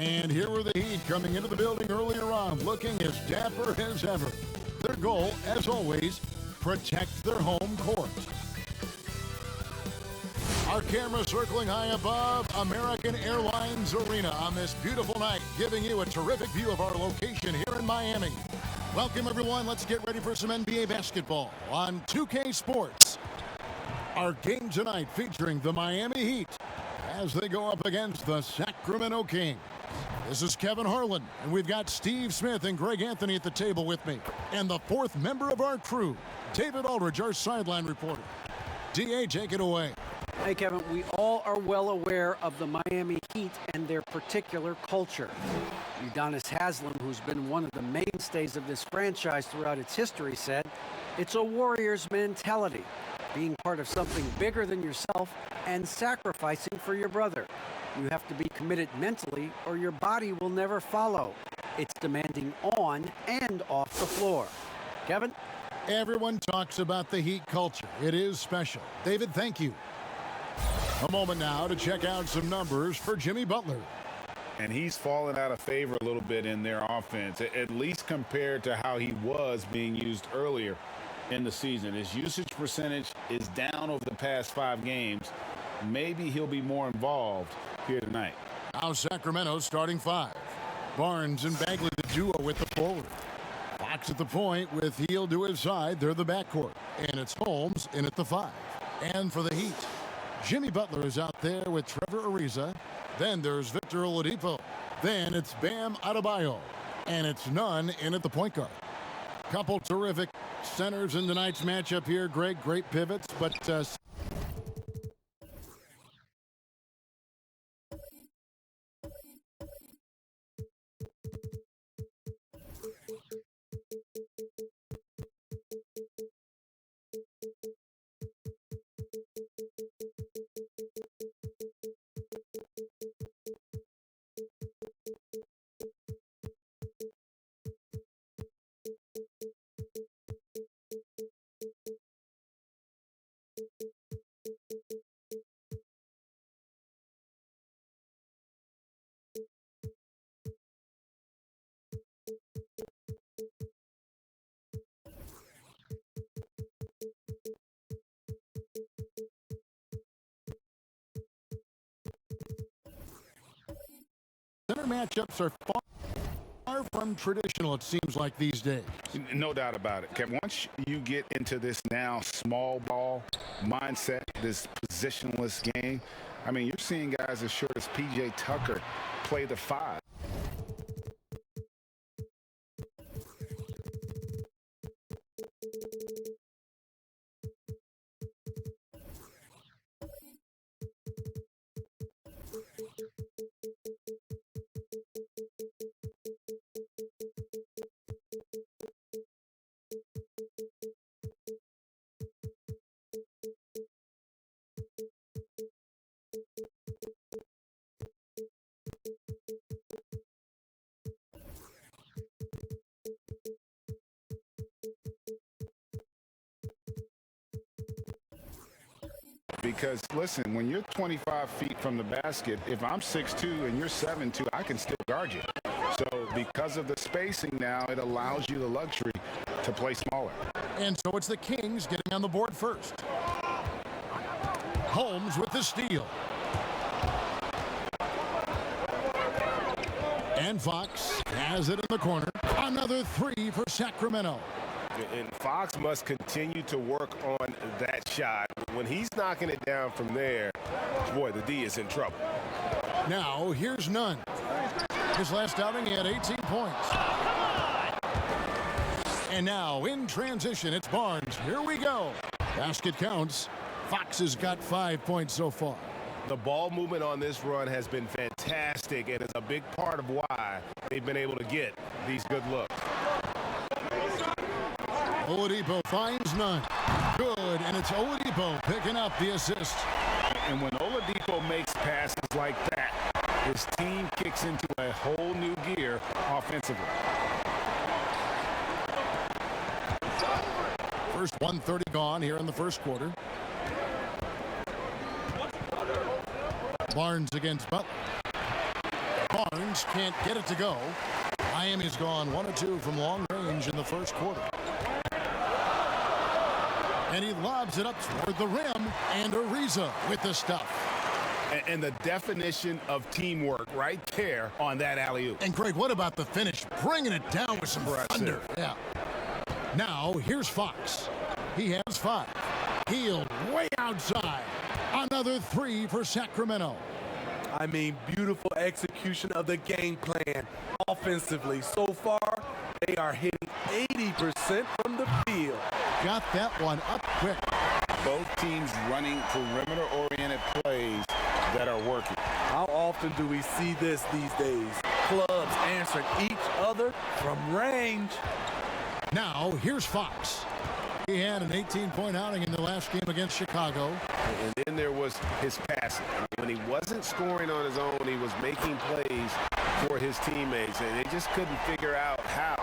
And here were the Heat coming into the building earlier on, looking as dapper as ever. Their goal, as always, protect their home court. Our camera circling high above American Airlines Arena on this beautiful night, giving you a terrific view of our location here in Miami. Welcome, everyone. Let's get ready for some NBA basketball on 2K Sports. Our game tonight featuring the Miami Heat as they go up against the Sacramento Kings. This is Kevin Harlan, and we've got Steve Smith and Greg Anthony at the table with me. And the fourth member of our crew, David Aldridge, our sideline reporter. DA, take it away. Hey, Kevin, we all are well aware of the Miami Heat and their particular culture. Udonis Haslem, who's been one of the mainstays of this franchise throughout its history, said, "It's a warrior's mentality, being part of something bigger than yourself and sacrificing for your brother. You have to be committed mentally or your body will never follow. It's demanding on and off the floor." Kevin? Everyone talks about the Heat culture. It is special. David, thank you. A moment now to check out some numbers for Jimmy Butler. And he's fallen out of favor a little bit in their offense, at least compared to how he was being used earlier in the season. His usage percentage is down over the past 5 games. Maybe he'll be more involved here tonight. Now Sacramento's starting 5. Barnes and Bagley, the duo with the forward. Fox at the point with Heel to his side. They're the backcourt. And it's Holmes in at the 5. And for the Heat, Jimmy Butler is out there with Trevor Ariza. Then there's Victor Oladipo. Then it's Bam Adebayo. And it's Nunn in at the point guard. Couple terrific centers in tonight's matchup here, Greg. Great pivots, but center matchups are far from traditional, it seems like, these days. No doubt about it, Kevin. Once you get into this now small ball mindset, this positionless game, I mean, you're seeing guys as short as P.J. Tucker play the 5. Because, listen, when you're 25 feet from the basket, if I'm 6'2" and you're 7'2", I can still guard you. So because of the spacing now, it allows you the luxury to play smaller. And so it's the Kings getting on the board first. Holmes with the steal. And Fox has it in the corner. Another 3 for Sacramento. And Fox must continue to work on that shot. When he's knocking it down from there, boy, the D is in trouble. Now, here's Nunn. His last outing, he had 18 points. And now, in transition, it's Barnes. Here we go. Basket counts. Fox has got 5 points so far. The ball movement on this run has been fantastic, and it's a big part of why they've been able to get these good looks. Oladipo finds Nunn. Good, and it's Oladipo picking up the assist. And when Oladipo makes passes like that, his team kicks into a whole new gear offensively. First 1:30 gone here in the first quarter. Barnes against Butler. Barnes can't get it to go. Miami's gone 1 of 2 from long range in the first quarter. And he lobs it up toward the rim, and Ariza with the stuff. And the definition of teamwork right there on that alley-oop. And Greg, what about the finish? Bringing it down with some thunder. Yeah. Now, here's Fox. He has 5. Healed way outside. Another 3 for Sacramento. I mean, beautiful execution of the game plan offensively. So far, they are hitting 80% from the field. Got that one up quick. Both teams running perimeter-oriented plays that are working. How often do we see this these days? Clubs answering each other from range. Now, here's Fox. He had an 18-point outing in the last game against Chicago. And then there was his passing. When he wasn't scoring on his own, he was making plays for his teammates, and they just couldn't figure out how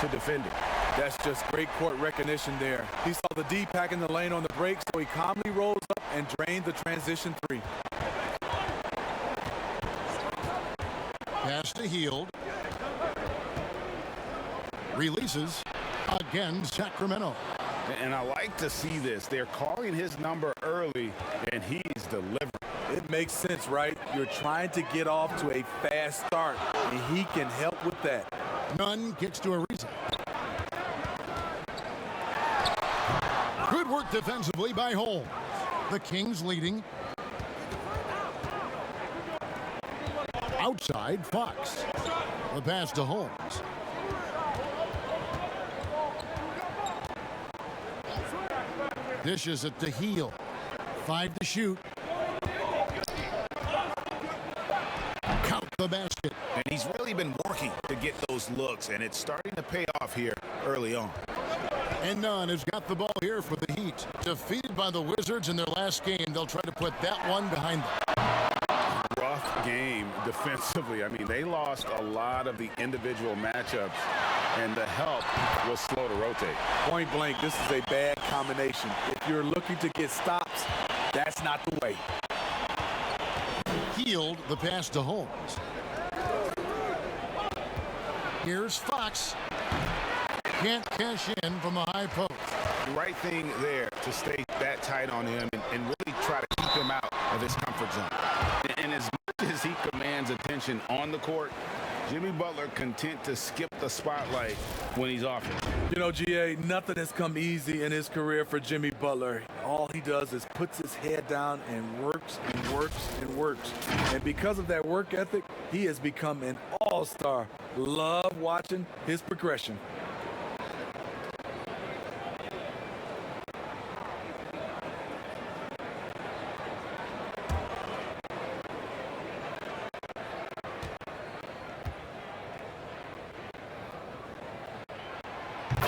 to defend him. That's just great court recognition there. He saw the D pack in the lane on the break, so he calmly rose up and drained the transition 3. Pass to Healed. Releases. Again, Sacramento. And I like to see this. They're calling his number early, and he's delivering. It makes sense, right? You're trying to get off to a fast start, and he can help with that. Nunn gets to Ariza. Good work defensively by Holmes. The Kings leading. Outside, Fox. The pass to Holmes. Dishes it to Heel. 5 to shoot. Count the basket. And he's really been working to get those looks, and it's starting to pay off here early on. And Nunn has got the ball here for the Heat. Defeated by the Wizards in their last game, they'll try to put that one behind them. Rough game defensively. I mean, they lost a lot of the individual matchups, and the help was slow to rotate. Point blank, this is a bad combination. If you're looking to get stops, that's not the way. Healed the pass to Holmes. Here's Fox. Can't cash in from the high post. The right thing there to stay that tight on him and really try to keep him out of his comfort zone. And as much as he commands attention on the court, Jimmy Butler content to skip the spotlight when he's off it. You know, GA, nothing has come easy in his career for Jimmy Butler. All he does is puts his head down and works and works and works. And because of that work ethic, he has become an all-star. Love watching his progression.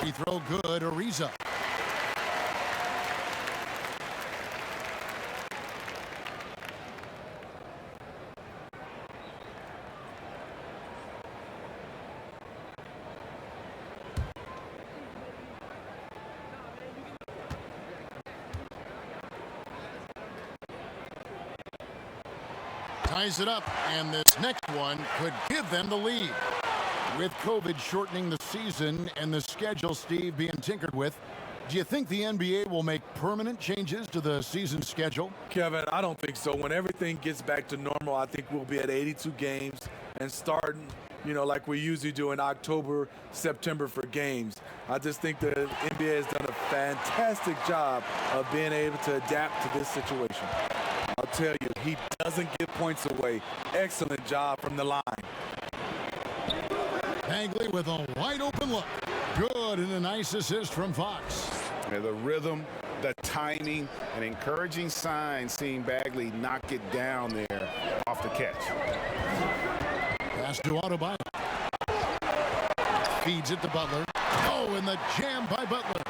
Free throw good, Ariza. Ties it up, and this next one could give them the lead. With COVID shortening the season and the schedule, Steve, being tinkered with, do you think the NBA will make permanent changes to the season schedule? Kevin, I don't think so. When everything gets back to normal, I think we'll be at 82 games and starting, you know, like we usually do in October, September for games. I just think the NBA has done a fantastic job of being able to adapt to this situation. I'll tell you, he doesn't give points away. Excellent job from the line. Bagley with a wide open look. Good, and a nice assist from Fox. And the rhythm, the timing, an encouraging sign seeing Bagley knock it down there off the catch. Pass to Autobahn. Feeds it to Butler. Oh, and the jam by Butler.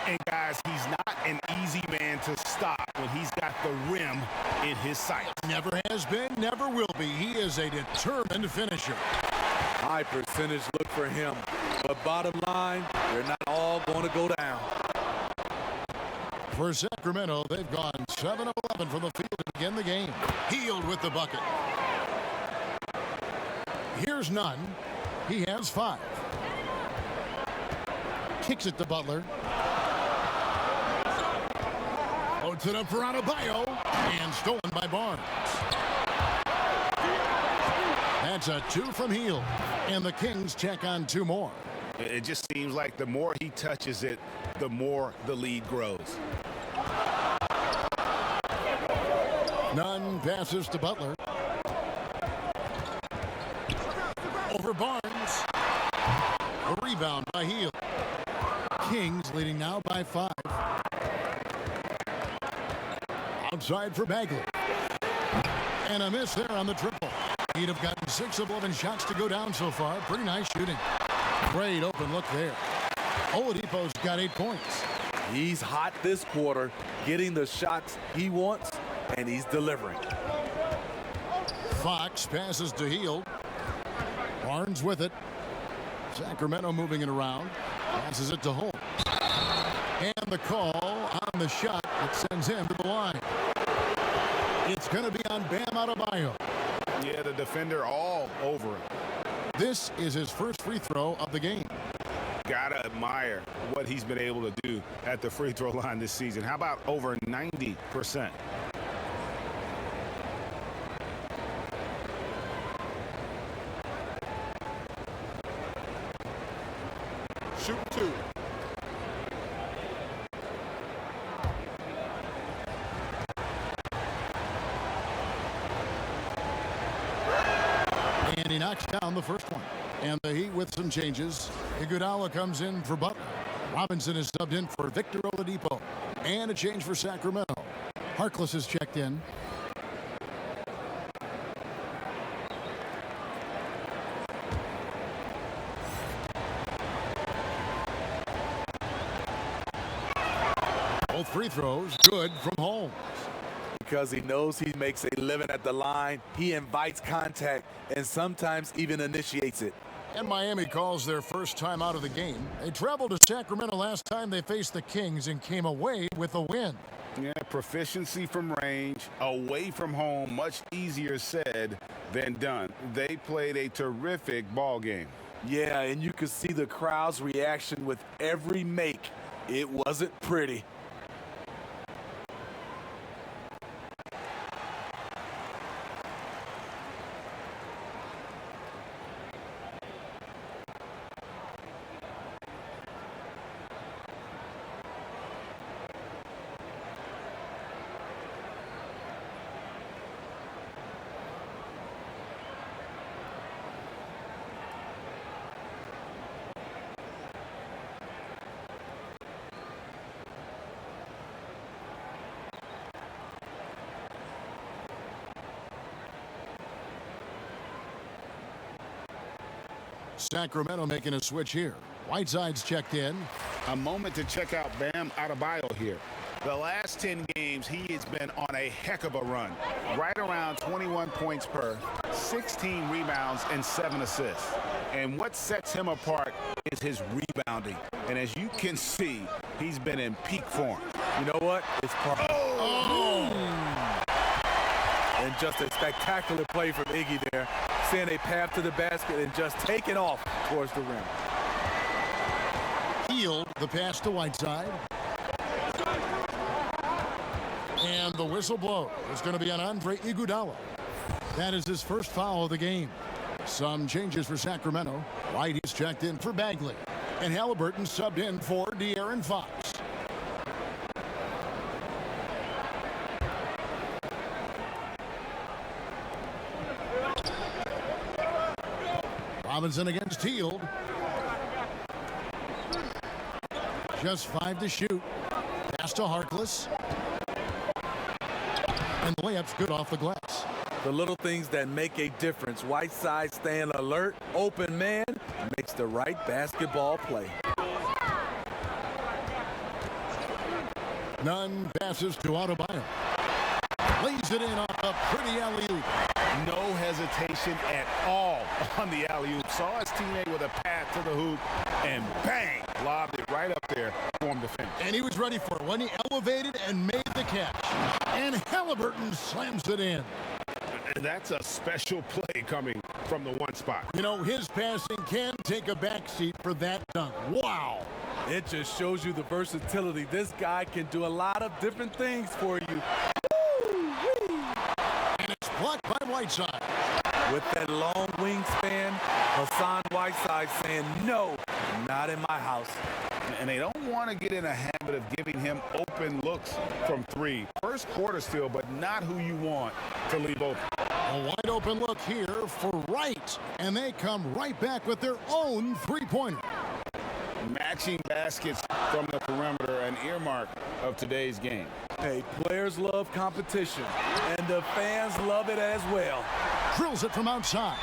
And guys, he's not an easy man to stop when he's got the rim in his sight. Never has been, never will be. He is a determined finisher. High percentage look for him. But bottom line, they're not all going to go down. For Sacramento, they've gone 7 of 11 from the field to begin the game. Healed with the bucket. Here's none. He has 5. Kicks it to Butler. Loads it up for Adebayo. And stolen by Barnes. That's a 2 from Hield. And the Kings check on 2 more. It just seems like the more he touches it, the more the lead grows. Nunn passes to Butler. Over Barnes. A rebound by Hield. Kings leading now by 5. Outside for Bagley. And a miss there on the triple. He'd have gotten 6 of 11 shots to go down so far. Pretty nice shooting. Great open look there. Oladipo's got 8 points. He's hot this quarter, getting the shots he wants, and he's delivering. Fox passes to Hield. Barnes with it. Sacramento moving it around. Passes it to Holmes. And the call on the shot that sends him to the line. It's going to be on Bam Adebayo. Yeah, the defender all over him. This is his first free throw of the game. Gotta admire what he's been able to do at the free throw line this season. How about over 90%? Shoot 2. And he knocks down the first one. And the Heat with some changes. Iguodala comes in for Butler. Robinson is subbed in for Victor Oladipo. And a change for Sacramento. Harkless is checked in. Both free throws good from Holmes. Because he knows he makes a living at the line, he invites contact and sometimes even initiates it. And Miami calls their first time out of the game. They traveled to Sacramento last time they faced the Kings and came away with a win. Yeah, proficiency from range, away from home, much easier said than done. They played a terrific ball game. Yeah, and you could see the crowd's reaction with every make. It wasn't pretty. Sacramento making a switch here. Whiteside's checked in. A moment to check out Bam Adebayo here. The last 10 games, he has been on a heck of a run. Right around 21 points per, 16 rebounds, and 7 assists. And what sets him apart is his rebounding. And as you can see, he's been in peak form. You know what? It's part. And just a spectacular play from Iggy there. Seeing a path to the basket and just taking off towards the rim. Hield the pass to Whiteside. And the whistle blow is going to be on Andre Iguodala. That is his first foul of the game. Some changes for Sacramento. White is checked in for Bagley. And Halliburton subbed in for De'Aaron Fox. Robinson against Hield. Just 5 to shoot. Pass to Harkless. And the layup's good off the glass. The little things that make a difference. Whiteside staying alert, open man, makes the right basketball play. Nunn passes to Adebayo. Lays it in off a pretty alley-oop. No hesitation at all on the alley-oop. Saw his teammate with a path to the hoop, and bang, lobbed it right up there for him to finish. And he was ready for it when he elevated and made the catch. And Halliburton slams it in. And that's a special play coming from the one spot. You know, his passing can take a backseat for that dunk. Wow. It just shows you the versatility. This guy can do a lot of different things for you. And it's blocked by Whiteside. With that long wingspan, Hassan Whiteside saying, no, not in my house. And they don't want to get in a habit of giving him open looks from three. First quarter still, but not who you want to leave open. A wide open look here for Wright. And they come right back with their own three-pointer. Matching baskets from the perimeter, an earmark of today's game. Hey, players love competition, and the fans love it as well. Drills it from outside.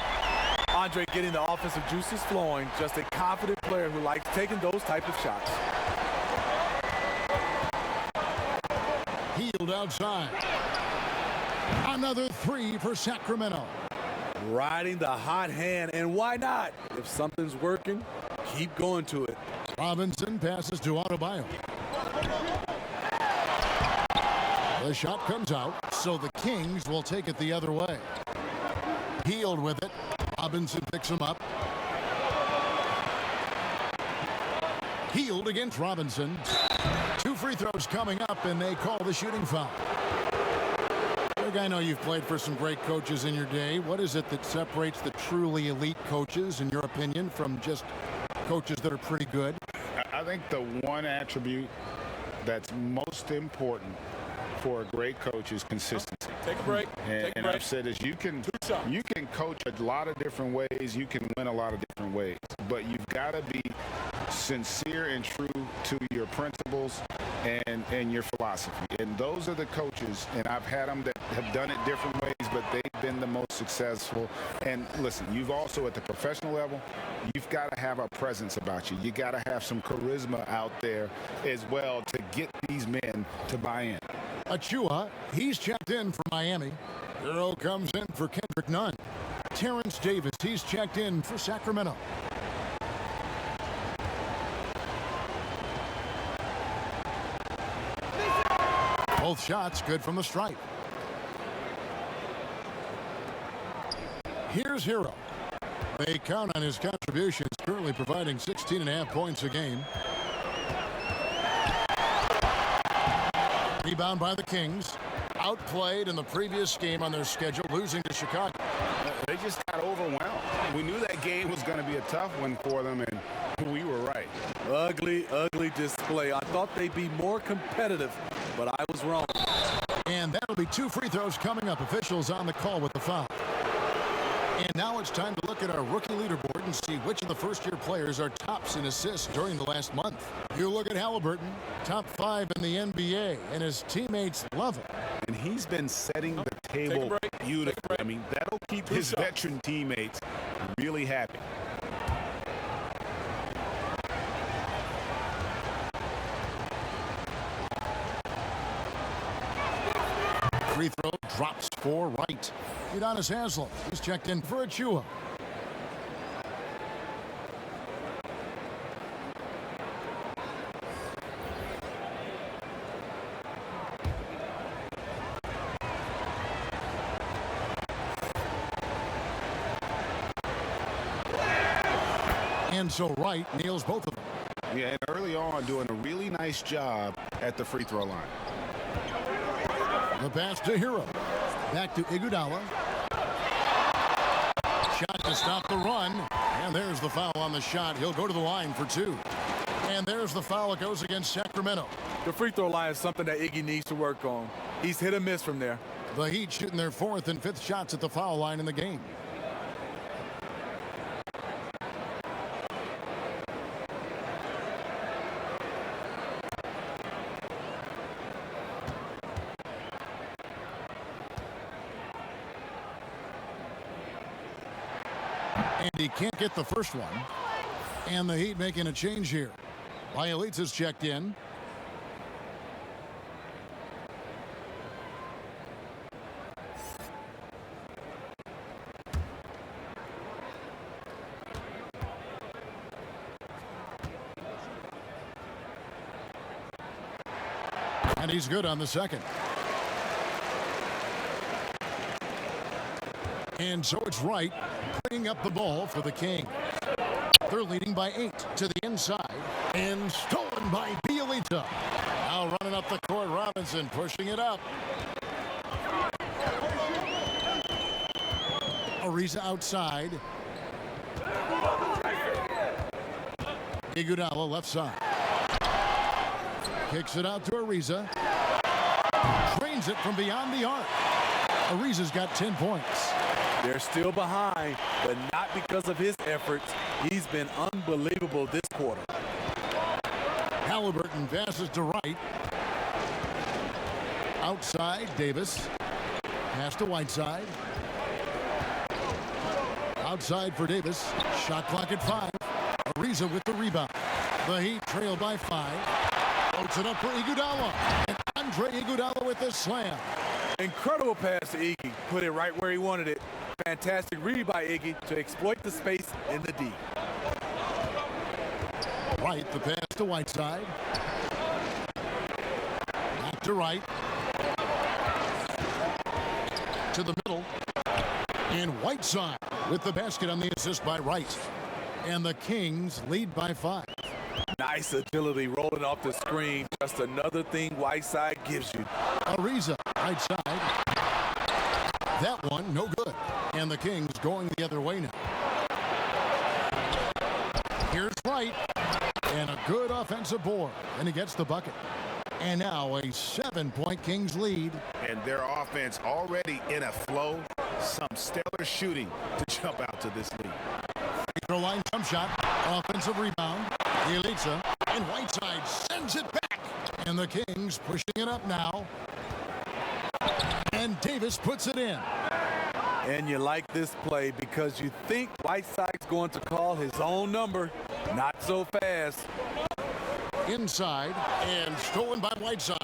Andre getting the offensive juices flowing, just a confident player who likes taking those type of shots. Healed outside. Another three for Sacramento. Riding the hot hand, and why not? If something's working, keep going to it. Robinson passes to Adebayo. The shot comes out, so the Kings will take it the other way. Healed with it. Robinson picks him up. Healed against Robinson. 2 free throws coming up, and they call the shooting foul. Greg, I know you've played for some great coaches in your day. What is it that separates the truly elite coaches, in your opinion, from just coaches that are pretty good? I think the one attribute that's most important for a great coach is consistency. Take a break. And I've said this, you can coach a lot of different ways, you can win a lot of different ways, but you've got to be sincere and true to your principles and your philosophy. And those are the coaches, and I've had them that have done it different ways, but they've been the most successful. And listen, you've also at the professional level, you've got to have a presence about you. You got to have some charisma out there as well to get these men to buy in. Achua, he's checked in for Miami. Hero comes in for Kendrick Nunn. Terrence Davis, he's checked in for Sacramento. Both shots good from the stripe. Here's Hero. They count on his contributions, currently providing 16.5 points a game. Rebound by the Kings. Outplayed in the previous game on their schedule, losing to Chicago. They just got overwhelmed. We knew that game was going to be a tough one for them, and we were right. Ugly, ugly display. I thought they'd be more competitive, but I was wrong. And that'll be 2 free throws coming up. Officials on the call with the foul. And now it's time to look at our rookie leaderboard and see which of the first-year players are tops in assists during the last month. You look at Halliburton, top 5 in the NBA, and his teammates love it. And he's been setting the table beautifully. I mean, that'll keep his veteran teammates really happy. Free throw drops for Wright. Udonis Haslem, he's checked in for Achua. And so Wright nails both of them. Yeah, and early on doing a really nice job at the free throw line. The pass to Hero. Back to Iguodala. Shot to stop the run. And there's the foul on the shot. He'll go to the line for 2. And there's the foul. It goes against Sacramento. The free throw line is something that Iggy needs to work on. He's hit or miss from there. The Heat shooting their 4th and 5th shots at the foul line in the game. And he can't get the first one. And the Heat making a change here. Bielitz is checked in. And he's good on the second. And so it's Wright bringing up the ball for the Kings. They're leading by 8 to the inside. And stolen by Bielita. Now running up the court, Robinson pushing it up. Ariza outside. Iguodala left side. Kicks it out to Ariza. Drains it from beyond the arc. Ariza's got 10 points. They're still behind, but not because of his efforts. He's been unbelievable this quarter. Halliburton passes to Wright. Outside, Davis. Pass to Whiteside. Outside for Davis. Shot clock at 5. Ariza with the rebound. The Heat trail by 5. Floats it up for Iguodala. And Andre Iguodala with the slam. Incredible pass to Iggy. Put it right where he wanted it. Fantastic read by Iggy to exploit the space in the D. Wright, the pass to Whiteside. Back to Wright. To the middle. And Whiteside with the basket on the assist by Wright. And the Kings lead by 5. Nice agility rolling off the screen. Just another thing Whiteside gives you. Ariza, right side. That one, no good. And the Kings going the other way now. Here's Wright. And a good offensive board. And he gets the bucket. And now a 7-point Kings lead. And their offense already in a flow. Some stellar shooting to jump out to this lead. Free line jump shot. Offensive rebound. Bielitsa. And Whiteside sends it back. And the Kings pushing it up now. And Davis puts it in. And you like this play because you think Whiteside's going to call his own number. Not so fast. Inside and stolen by Whiteside.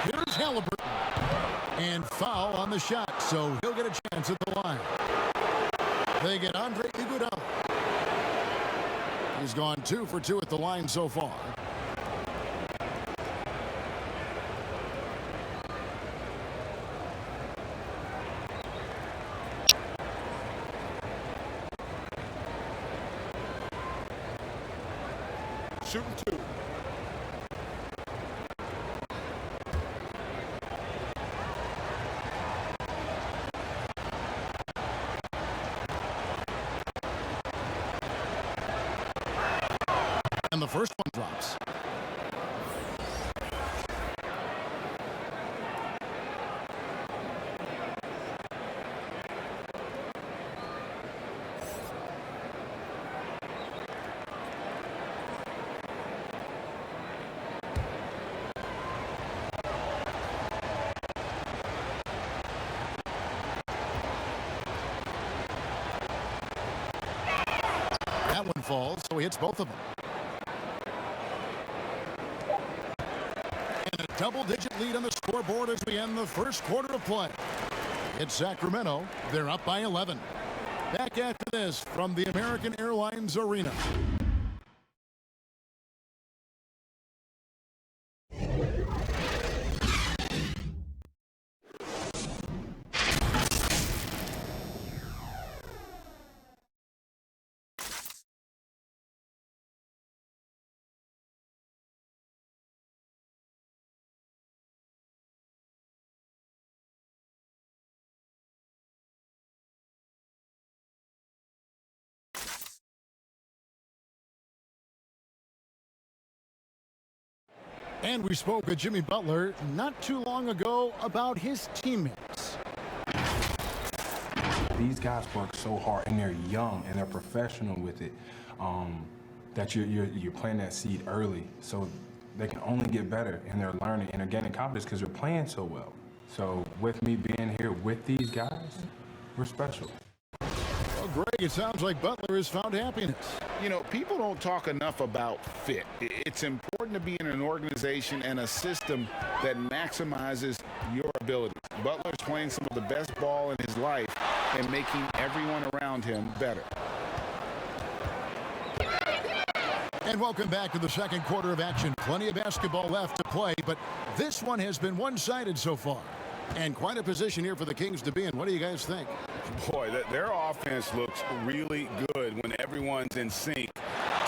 Here's Halliburton. And foul on the shot, so he'll get a chance at the line. They get Andre Iguodala. He's gone 2 for 2 at the line so far. Shooting 2. And the first one drops. That one falls, so he hits both of them. And a double-digit lead on the scoreboard as we end the first quarter of play. It's Sacramento. They're up by 11. Back after this from the American Airlines Arena. And we spoke with Jimmy Butler not too long ago about his teammates. These guys work so hard, and they're young, and they're professional with it, that you're planting that seed early, so they can only get better, and they're learning, and they're gaining confidence because they're playing so well. So with me being here with these guys, we're special. Well, Greg, it sounds like Butler has found happiness. You know, people don't talk enough about fit. It's important to be in an organization and a system that maximizes your abilities. Butler's playing some of the best ball in his life and making everyone around him better. And welcome back to the second quarter of action. Plenty of basketball left to play, but this one has been one-sided so far. And quite a position here for the Kings to be in. What do you guys think? Boy, their offense looks really good when everyone's in sync.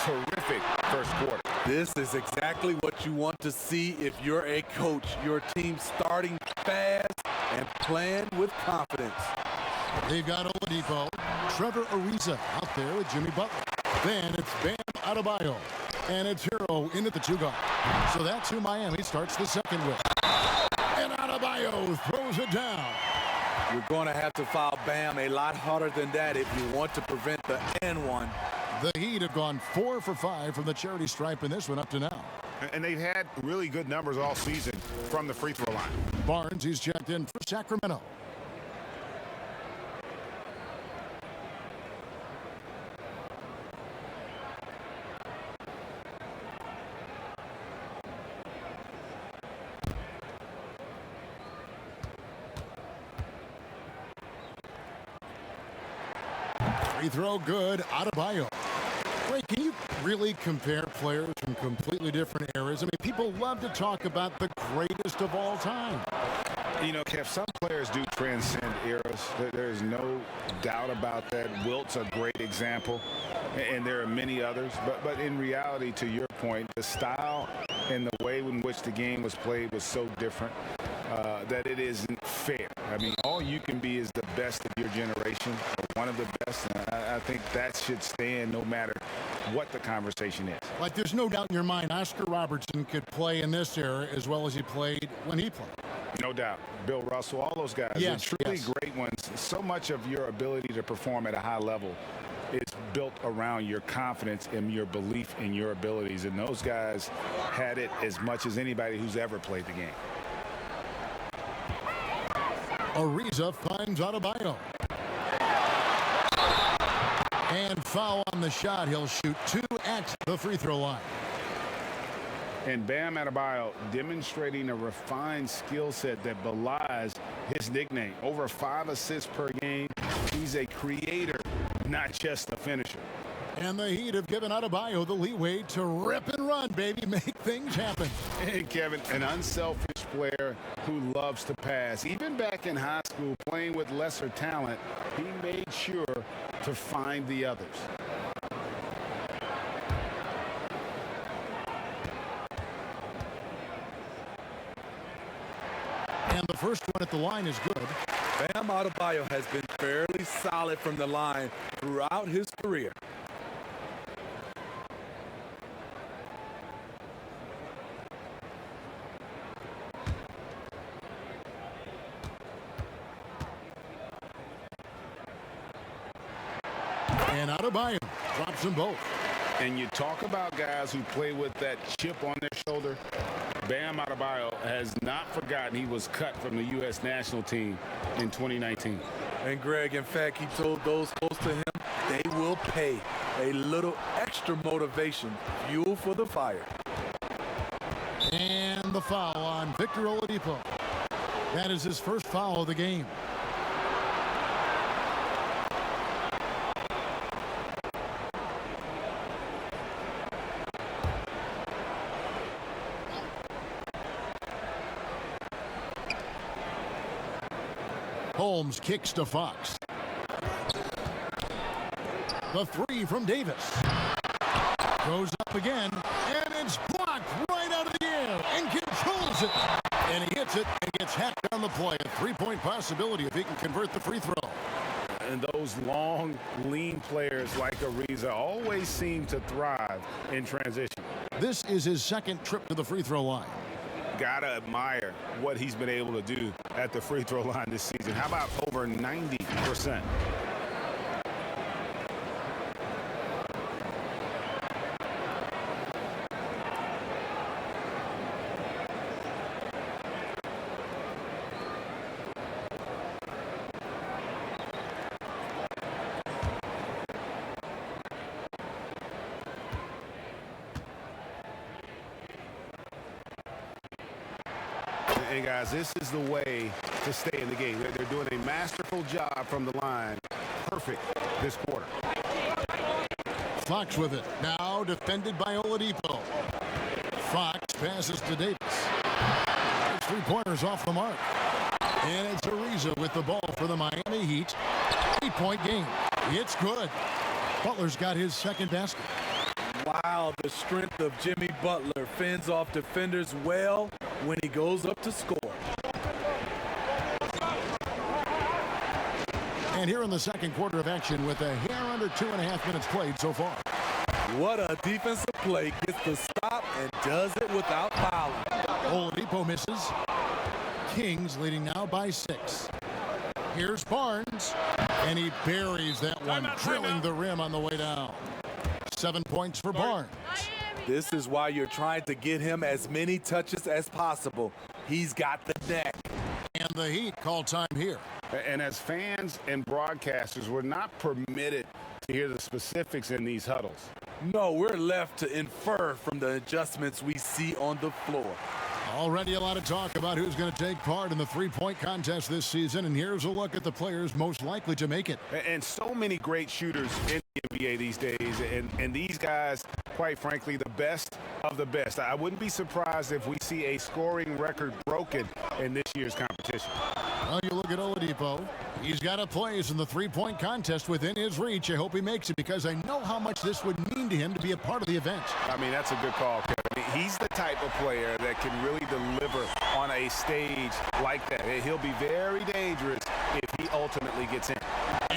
Terrific first quarter. This is exactly what you want to see if you're a coach. Your team starting fast and playing with confidence. They've got Oladipo, Trevor Ariza out there with Jimmy Butler. Then it's Bam Adebayo, and it's Hero in at the 2-guard. So that's who Miami starts the second with. And Adebayo throws it down. You're going to have to foul Bam a lot harder than that if you want to prevent the N1. The Heat have gone 4 for 5 from the charity stripe in this one up to now. And they've had really good numbers all season from the free throw line. Barnes, he's checked in for Sacramento. Free throw good, Adebayo. Wait, can you really compare players from completely different eras? I mean, people love to talk about the greatest of all time. You know, Kev, some players do transcend eras. There's no doubt about that. Wilt's a great example, and there are many others. But in reality, to your point, the style and the way in which the game was played was so different that it isn't fair. I mean, all you can be is the best of your generation, or one of the best. And I think that should stand no matter what the conversation is. Like, there's no doubt in your mind Oscar Robertson could play in this era as well as he played when he played. No doubt. Bill Russell, all those guys. Yes, They're truly yes. great ones. So much of your ability to perform at a high level is built around your confidence and your belief in your abilities. And those guys had it as much as anybody who's ever played the game. Ariza finds Adebayo. And foul on the shot. He'll shoot 2 at the free throw line. And Bam Adebayo demonstrating a refined skill set that belies his nickname. Over 5 assists per game. He's a creator, not just a finisher. And the Heat have given Adebayo the leeway to rip and run, baby. Make things happen. And Kevin, an unselfish player who loves to pass. Even back in high school, playing with lesser talent, he made sure to find the others. And the first one at the line is good. Bam Adebayo has been fairly solid from the line throughout his career. And Adebayo drops them both. And you talk about guys who play with that chip on their shoulder. Bam Adebayo has not forgotten he was cut from the U.S. national team in 2019. And Greg, in fact, he told those close to him they will pay a little extra motivation, fuel for the fire. And the foul on Victor Oladipo. That is his first foul of the game. Holmes kicks to Fox. The 3 from Davis. Goes up again, and it's blocked right out of the air and controls it. And he hits it and gets hacked on the play. A 3-point possibility if he can convert the free throw. And those long, lean players like Ariza always seem to thrive in transition. This is his second trip to the free throw line. Gotta admire what he's been able to do at the free throw line this season. How about over 90%? Hey guys, this is the way to stay in the game. They're doing a masterful job from the line. Perfect this quarter. Fox with it. Now defended by Oladipo. Fox passes to Davis. His 3-pointers off the mark. Ariza with the ball for the Miami Heat. 8-point game. It's good. Butler's got his second basket. Wow, the strength of Jimmy Butler fends off defenders well when he goes up to score. And here in the second quarter of action with a hair under 2.5 minutes played so far. What a defensive play. Gets the stop and does it without fouling. Oladipo misses. Kings leading now by 6. Here's Barnes, and he buries that one, drilling the rim on the way down. 7 points for Barnes. This is why you're trying to get him as many touches as possible. He's got the neck. And the Heat call time here. And as fans and broadcasters, we're not permitted to hear the specifics in these huddles. No, we're left to infer from the adjustments we see on the floor. Already a lot of talk about who's going to take part in the three-point contest this season, and here's a look at the players most likely to make it. And so many great shooters in the NBA these days, and these guys, quite frankly, the best of the best. I wouldn't be surprised if we see a scoring record broken in this year's competition. Well, you look at Oladipo. He's got a place in the three-point contest within his reach. I hope he makes it because I know how much this would mean to him to be a part of the event. I mean, that's a good call, Kevin. He's the type of player that can really deliver on a stage like that. He'll be very dangerous if he ultimately gets in.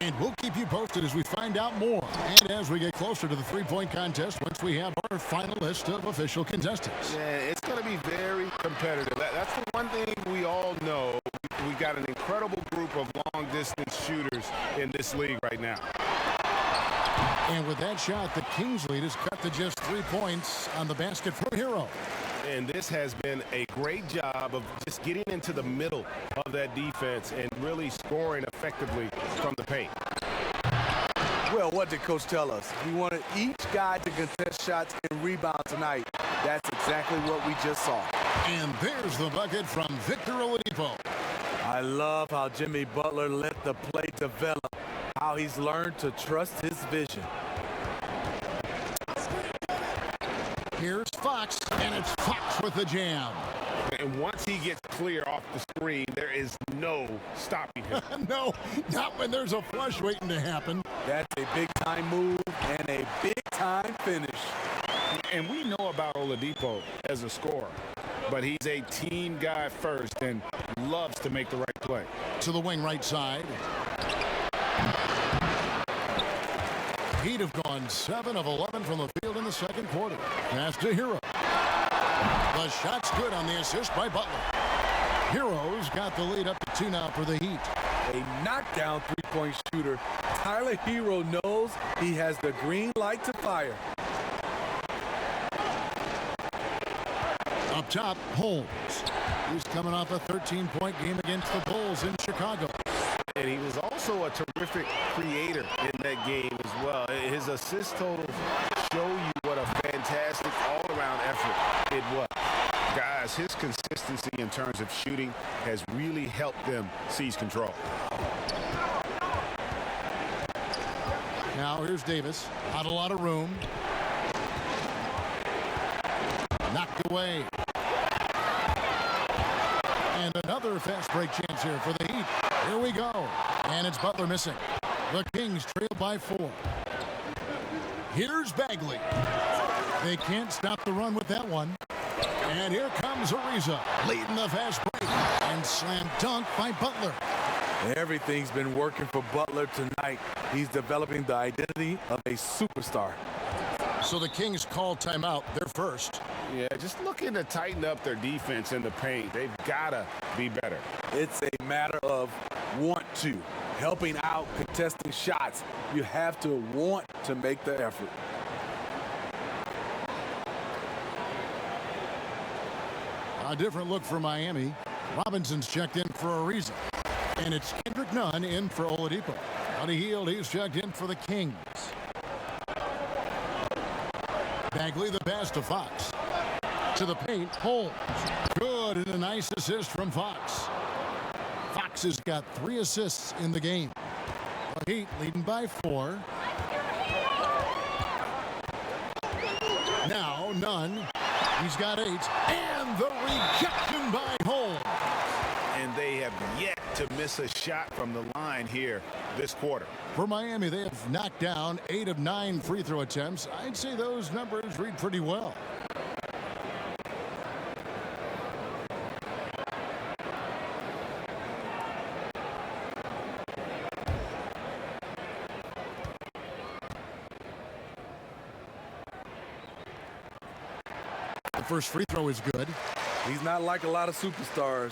And we'll keep you posted as we find out more and as we get closer to the three-point contest once we have our final list of official contestants. Yeah, it's going to be very competitive. That's the one thing we all know. We've got an incredible group of long-distance shooters in this league right now. And with that shot, the Kings lead is cut to just 3 points on the basket from Hero. And this has been a great job of just getting into the middle of that defense and really scoring effectively from the paint. Well, what did Coach tell us? He wanted each guy to contest shots and rebound tonight. That's exactly what we just saw. And there's the bucket from Victor Oladipo. I love how Jimmy Butler let the play develop, how he's learned to trust his vision. Here's Fox, and it's Fox with the jam. And once he gets clear off the screen, there is no stopping him. No, not when there's a flush waiting to happen. That's a big-time move and a big-time finish. And we know about Oladipo as a scorer, but he's a team guy first and loves to make the right play. To the wing right side. Heat have gone 7 of 11 from the field in the second quarter. Pass to Hero. The shot's good on the assist by Butler. Hero's got the lead up to 2 now for the Heat. A knockdown three-point shooter. Tyler Hero knows he has the green light to fire. Up top, Holmes. He's coming off a 13-point game against the Bulls in Chicago. And he was also a terrific creator in that game as well. His assist totals show you what a fantastic all-around effort it was. Guys, his consistency in terms of shooting has really helped them seize control. Now here's Davis. Not a lot of room. Knocked away. And another fast break chance here for the Heat. Here we go. And it's Butler missing. The Kings trail by 4. Here's Bagley. They can't stop the run with that one. And here comes Ariza leading the fast break. And slam dunk by Butler. Everything's been working for Butler tonight. He's developing the identity of a superstar. So the Kings call timeout. They're first. Yeah, just looking to tighten up their defense in the paint. They've got to be better. It's a matter of want to. Helping out, contesting shots. You have to want to make the effort. A different look for Miami. Robinson's checked in for Ariza. And it's Kendrick Nunn in for Oladipo. Buddy Hield, he's checked in for the Kings. Bagley the pass to Fox. To the paint, Holmes. Good, and a nice assist from Fox. Fox has got 3 assists in the game. The Heat leading by 4. Now Nunn. He's got 8. And the rejection by Holmes. And they have yet to miss a shot from the line here this quarter. For Miami, they have knocked down 8 of 9 free throw attempts. I'd say those numbers read pretty well. The first free throw is good. He's not like a lot of superstars.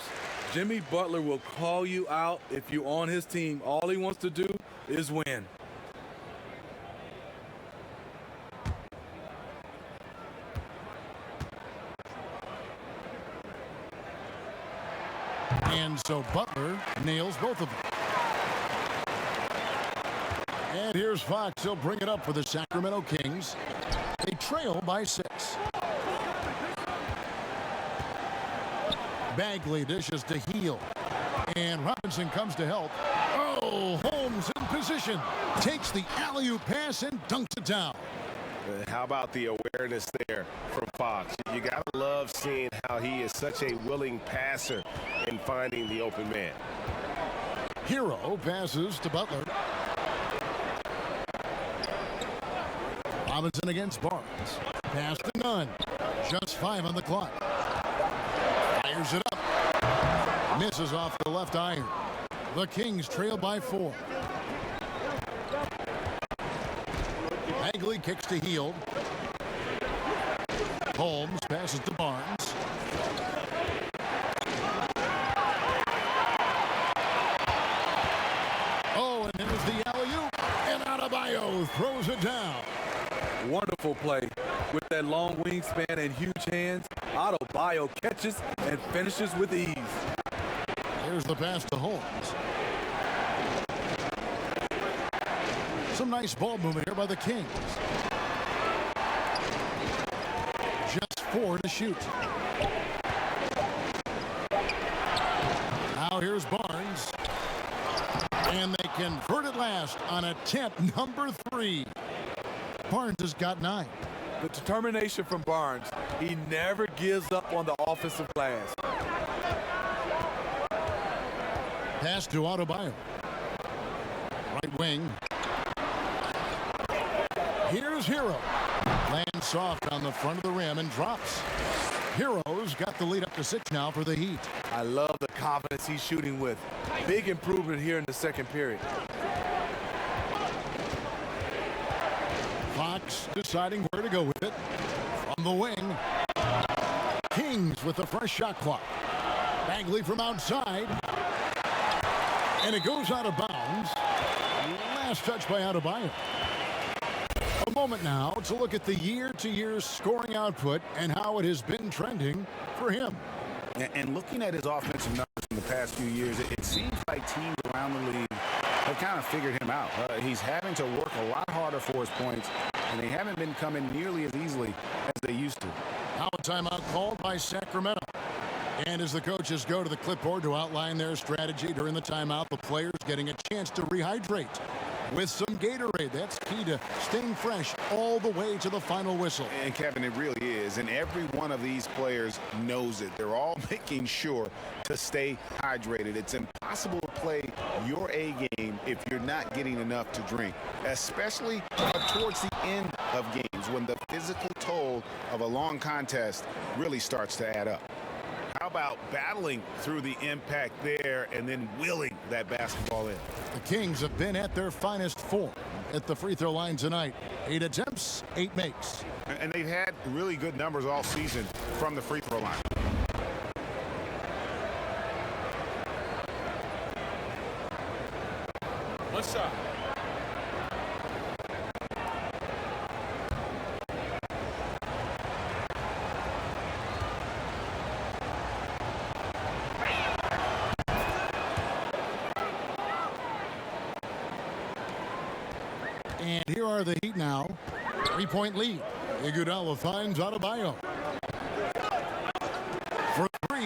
Jimmy Butler will call you out if you're on his team. All he wants to do is win. And so Butler nails both of them. And here's Fox. He'll bring it up for the Sacramento Kings. They trail by 6. Bagley dishes to Heel. And Robinson comes to help. Oh, Holmes in position. Takes the alley-oop pass and dunks it down. How about the awareness there from Fox? You got to love seeing how he is such a willing passer in finding the open man. Hero passes to Butler. Robinson against Barnes. Pass to Nunn. Just 5 on the clock. Fires it up. Misses off the left iron. The Kings trail by 4. Bagley kicks to Heel. Holmes passes to Barnes. Oh, and there's the alley-oop. And Adebayo throws it down. Wonderful play. With that long wingspan and huge hands, Adebayo catches and finishes with ease. Here's the pass to Holmes. Some nice ball movement here by the Kings. Just 4 to shoot. Now here's Barnes. And they convert at last on attempt number 3. Barnes has got 9. The determination from Barnes. He never gives up on the offensive glass. Pass to Adebayo. Right wing. Here's Hero. Lands soft on the front of the rim and drops. Hero's got the lead up to 6 now for the Heat. I love the confidence he's shooting with. Big improvement here in the second period. Fox deciding where to go with it. From the wing. Kings with the fresh shot clock. Bagley from outside. And it goes out of bounds. Last touch by Adebayo. A moment now to look at the year-to-year scoring output and how it has been trending for him. And looking at his offensive numbers in the past few years, it seems like teams around the league have kind of figured him out. He's having to work a lot harder for his points, and they haven't been coming nearly as easily as they used to. Now a timeout called by Sacramento. And as the coaches go to the clipboard to outline their strategy during the timeout, the players getting a chance to rehydrate with some Gatorade. That's key to staying fresh all the way to the final whistle. And Kevin, it really is. And every one of these players knows it. They're all making sure to stay hydrated. It's impossible to play your A game if you're not getting enough to drink, especially towards the end of games when the physical toll of a long contest really starts to add up. How about battling through the impact there and then willing that basketball in? The Kings have been at their finest form at the free throw line tonight. 8 attempts, 8 makes. And they've had really good numbers all season from the free throw line. One shot. And here are the Heat now. 3-point lead. Iguodala finds Adebayo. For 3.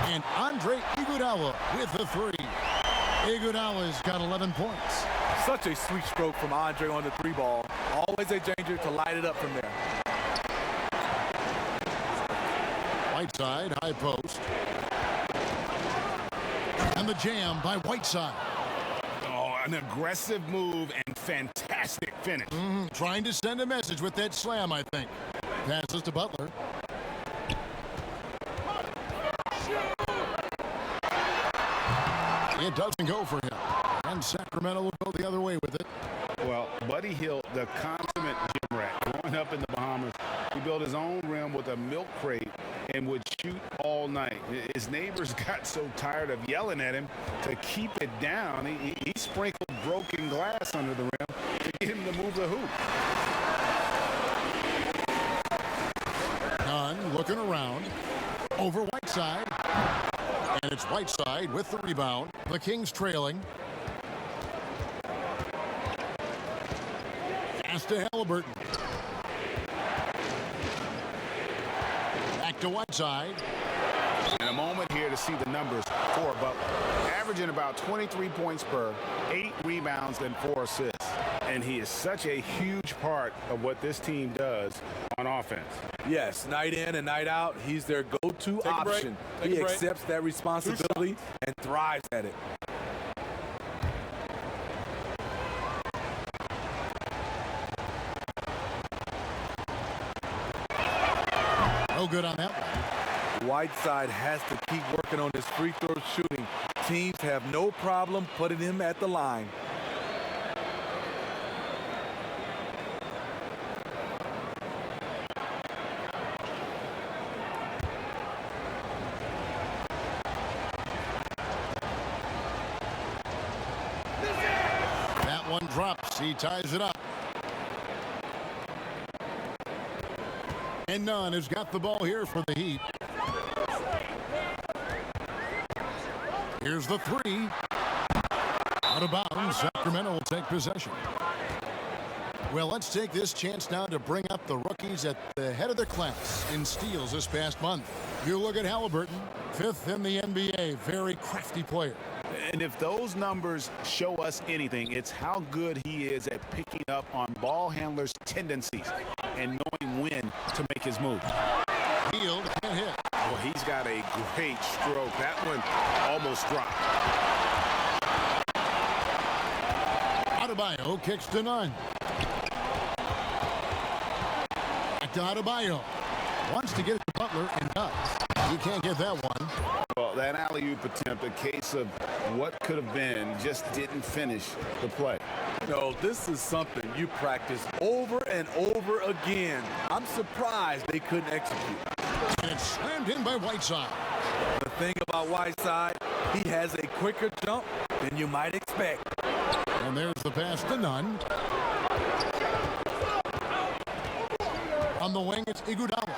And Andre Iguodala with the 3. Iguodala's got 11 points. Such a sweet stroke from Andre on the 3 ball. Always a danger to light it up from there. Right side, high post. And the jam by Whiteside. Oh, an aggressive move and fantastic finish. Trying to send a message with that slam, I think. Passes to Butler. It doesn't go for him. And Sacramento will go the other way with it. Well, Buddy Hield, the consummate gym rat, growing up in the Bahamas, he built his own rim with a milk crate and would shoot all night. His neighbors got so tired of yelling at him to keep it down. He sprinkled broken glass under the rim to get him to move the hoop. Nunn looking around. Over Whiteside. And it's Whiteside with the rebound. The Kings trailing. Pass to Halliburton. Back to Whiteside. And a moment here to see the numbers for Butler. Averaging about 23 points per, 8 rebounds, and 4 assists. And he is such a huge part of what this team does on offense. Yes, night in and night out, he's their go-to option. He accepts that responsibility and thrives at it. No good on that one. Whiteside has to keep working on his free throw shooting. Teams have no problem putting him at the line. That one drops. He ties it up. And Nunn has got the ball here for the Heat. Here's the three. Out of bounds. Sacramento will take possession. Well, let's take this chance now to bring up the rookies at the head of their class in steals this past month. You look at Halliburton, 5th in the NBA. Very crafty player. And if those numbers show us anything, it's how good he is at picking up on ball handlers' tendencies and knowing when to make his move. Hield can't hit. Well, he's got a great stroke. That one almost dropped. Adebayo kicks to Nunn. Back to Adebayo. Wants to get it to Butler and does. He can't get that one. Well, that alley-oop attempt, a case of what could have been, just didn't finish the play. No, this is something you practice over and over again. I'm surprised they couldn't execute. And it's slammed in by Whiteside. The thing about Whiteside, he has a quicker jump than you might expect. And there's the pass to Nunn. On the wing, it's Iguodala.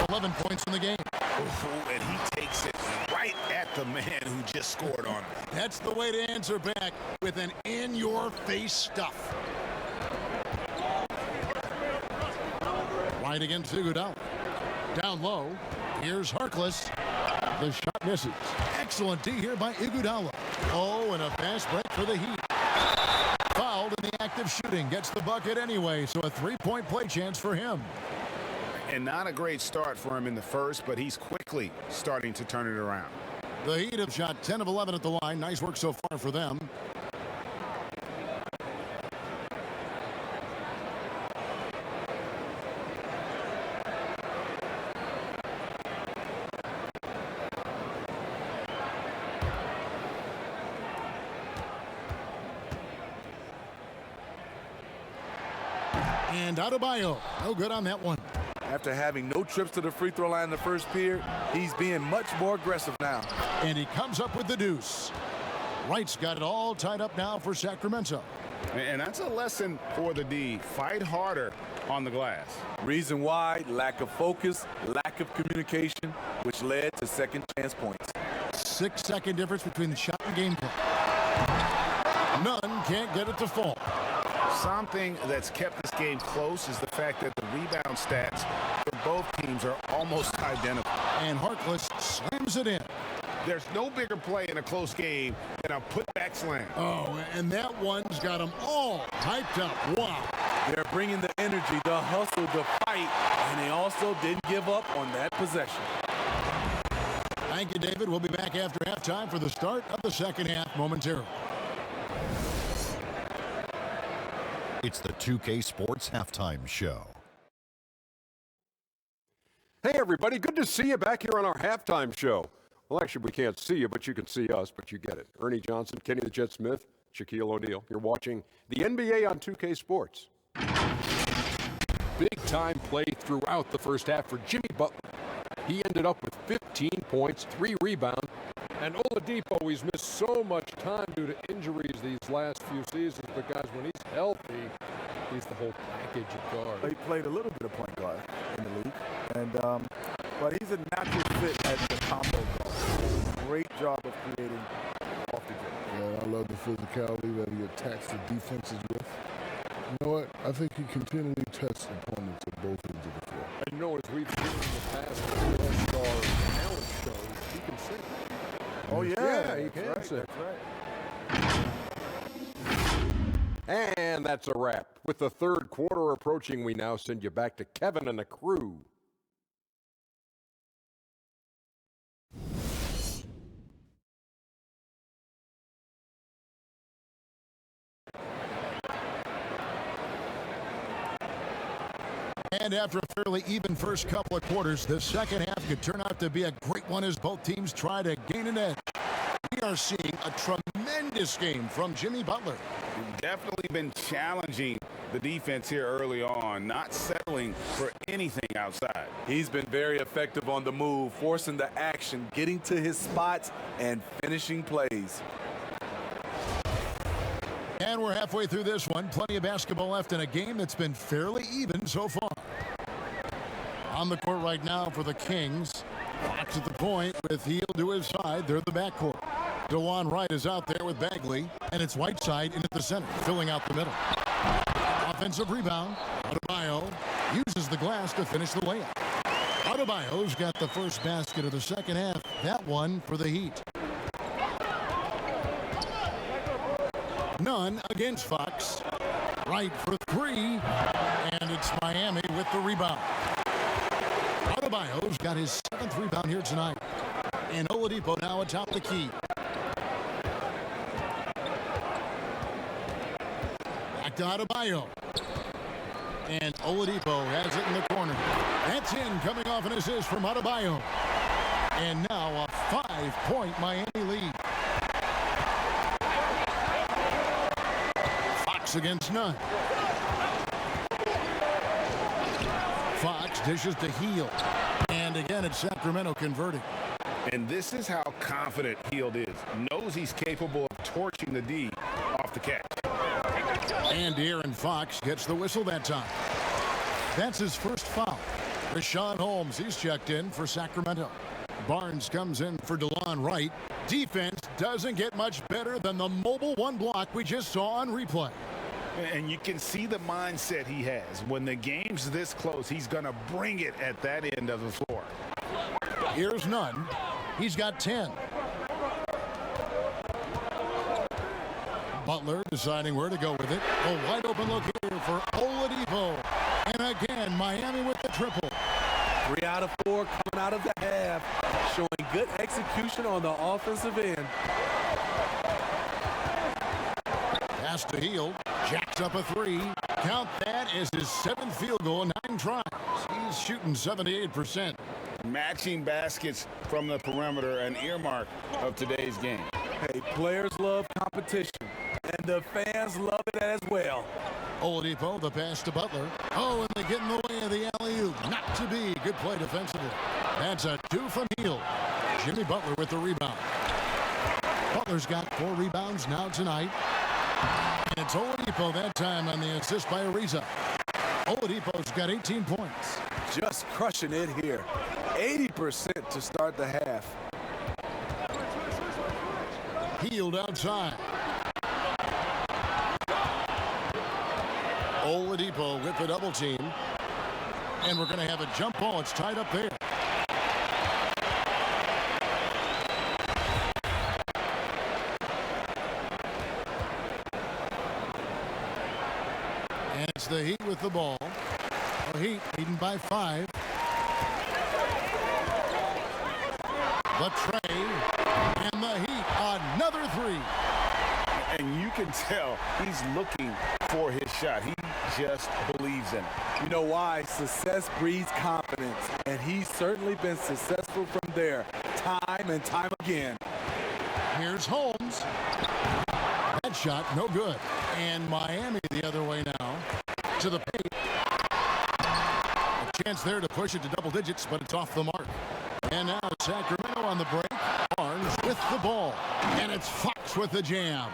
11 points in the game. Oh, and he takes it right at the man who just scored on him. That's the way to answer back with an in-your-face stuff. Right against Iguodala. Down low. Here's Harkless. The shot misses. Excellent D here by Iguodala. Oh, and a fast break for the Heat. Fouled in the act of shooting. Gets the bucket anyway, so a three-point play chance for him. And not a great start for him in the first, but he's quickly starting to turn it around. The Heat have shot 10 of 11 at the line. Nice work so far for them. And Adebayo, no good on that one. After having no trips to the free throw line in the first period, he's being much more aggressive now. And he comes up with the deuce. Wright's got it all tied up now for Sacramento. And that's a lesson for the D. Fight harder on the glass. Reason why, lack of focus, lack of communication, which led to second chance points. 6-second difference between the shot and game clock. Nunn can't get it to fall. Something that's kept this game close is the fact that the rebound stats for both teams are almost identical. And Harkless slams it in. There's no bigger play in a close game than a putback slam. Oh, and that one's got them all hyped up. Wow. They're bringing the energy, the hustle, the fight, and they also didn't give up on that possession. Thank you, David. We'll be back after halftime for the start of the second half momentarily. It's the 2K Sports Halftime Show. Hey, everybody. Good to see you back here on our halftime show. Well, actually, we can't see you, but you can see us, but you get it. Ernie Johnson, Kenny the Jet Smith, Shaquille O'Neal. You're watching the NBA on 2K Sports. Big-time play throughout the first half for Jimmy Butler. He ended up with 15 points, 3 rebounds. And Oladipo, he's missed so much time due to injuries these last few seasons. But, guys, when he's healthy, he's the whole package of guard. He played a little bit of point guard in the league. And but he's a natural fit at the combo guard. Great job of creating off the dribble. Yeah, I love the physicality that he attacks the defenses with. You know what? I think he continually tests opponents at both ends of the floor. And you know, as we've seen in the past, the All-Star talent shows, he can sing. Oh, yeah. He can sing. That's right. And that's a wrap. With the third quarter approaching, we now send you back to Kevin and the crew. And after a fairly even first couple of quarters, the second half could turn out to be a great one as both teams try to gain an edge. We are seeing a tremendous game from Jimmy Butler. He's definitely been challenging the defense here early on, not settling for anything outside. He's been very effective on the move, forcing the action, getting to his spots, and finishing plays. And we're halfway through this one. Plenty of basketball left in a game that's been fairly even so far. On the court right now for the Kings. Fox at the point with Hield to his side. They're the backcourt. DeJuan Wright is out there with Bagley. And it's Whiteside in at the center, filling out the middle. Offensive rebound. Adebayo uses the glass to finish the layup. Adebayo's got the first basket of the second half. That one for the Heat. None against Fox. Right for 3. And it's Miami with the rebound. Adebayo's got his 7th rebound here tonight. And Oladipo now atop the key. Back to Adebayo. And Oladipo has it in the corner. That's in, coming off an assist from Adebayo. And now a 5-point Miami lead. Fox against none. Fox dishes to Hield. And again, it's Sacramento converting. And this is how confident Hield is. Knows he's capable of torching the D off the catch. And De'Aaron Fox gets the whistle that time. That's his first foul. Rashawn Holmes, he's checked in for Sacramento. Barnes comes in for DeJuan Wright. Defense doesn't get much better than the mobile one block we just saw on replay. And you can see the mindset he has. When the game's this close, he's going to bring it at that end of the floor. Here's none. He's got 10. Butler deciding where to go with it. A wide open look here for Oladipo. And again, Miami with the triple. 3 out of 4 coming out of the half, showing good execution on the offensive end. Pass to Hield. Jacks up a 3. Count that as his 7th field goal in 9 tries. He's shooting 78%. Matching baskets from the perimeter, an earmark of today's game. Hey, players love competition, and the fans love it as well. Oladipo, the pass to Butler. Oh, and they get in the way of the alley-oop. Not to be. Good play defensively. That's a 2 from Hield. Jimmy Butler with the rebound. Butler's got 4 rebounds now tonight. And it's Oladipo that time on the assist by Ariza. Oladipo's got 18 points. Just crushing it here. 80% to start the half. Hield outside. Oladipo with the double team. And we're going to have a jump ball. It's tied up there. And it's the Heat with the ball. The Heat leading by 5. The tray, and the Heat, another three. And you can tell he's looking for his shot. He just believes in it. You know why? Success breeds confidence, and he's certainly been successful from there, time and time again. Here's Holmes. That shot, no good. And Miami the other way now to the paint. A chance there to push it to double digits, but it's off the mark. And now Sacramento on the break. Barnes with the ball. And it's Fox with the jam.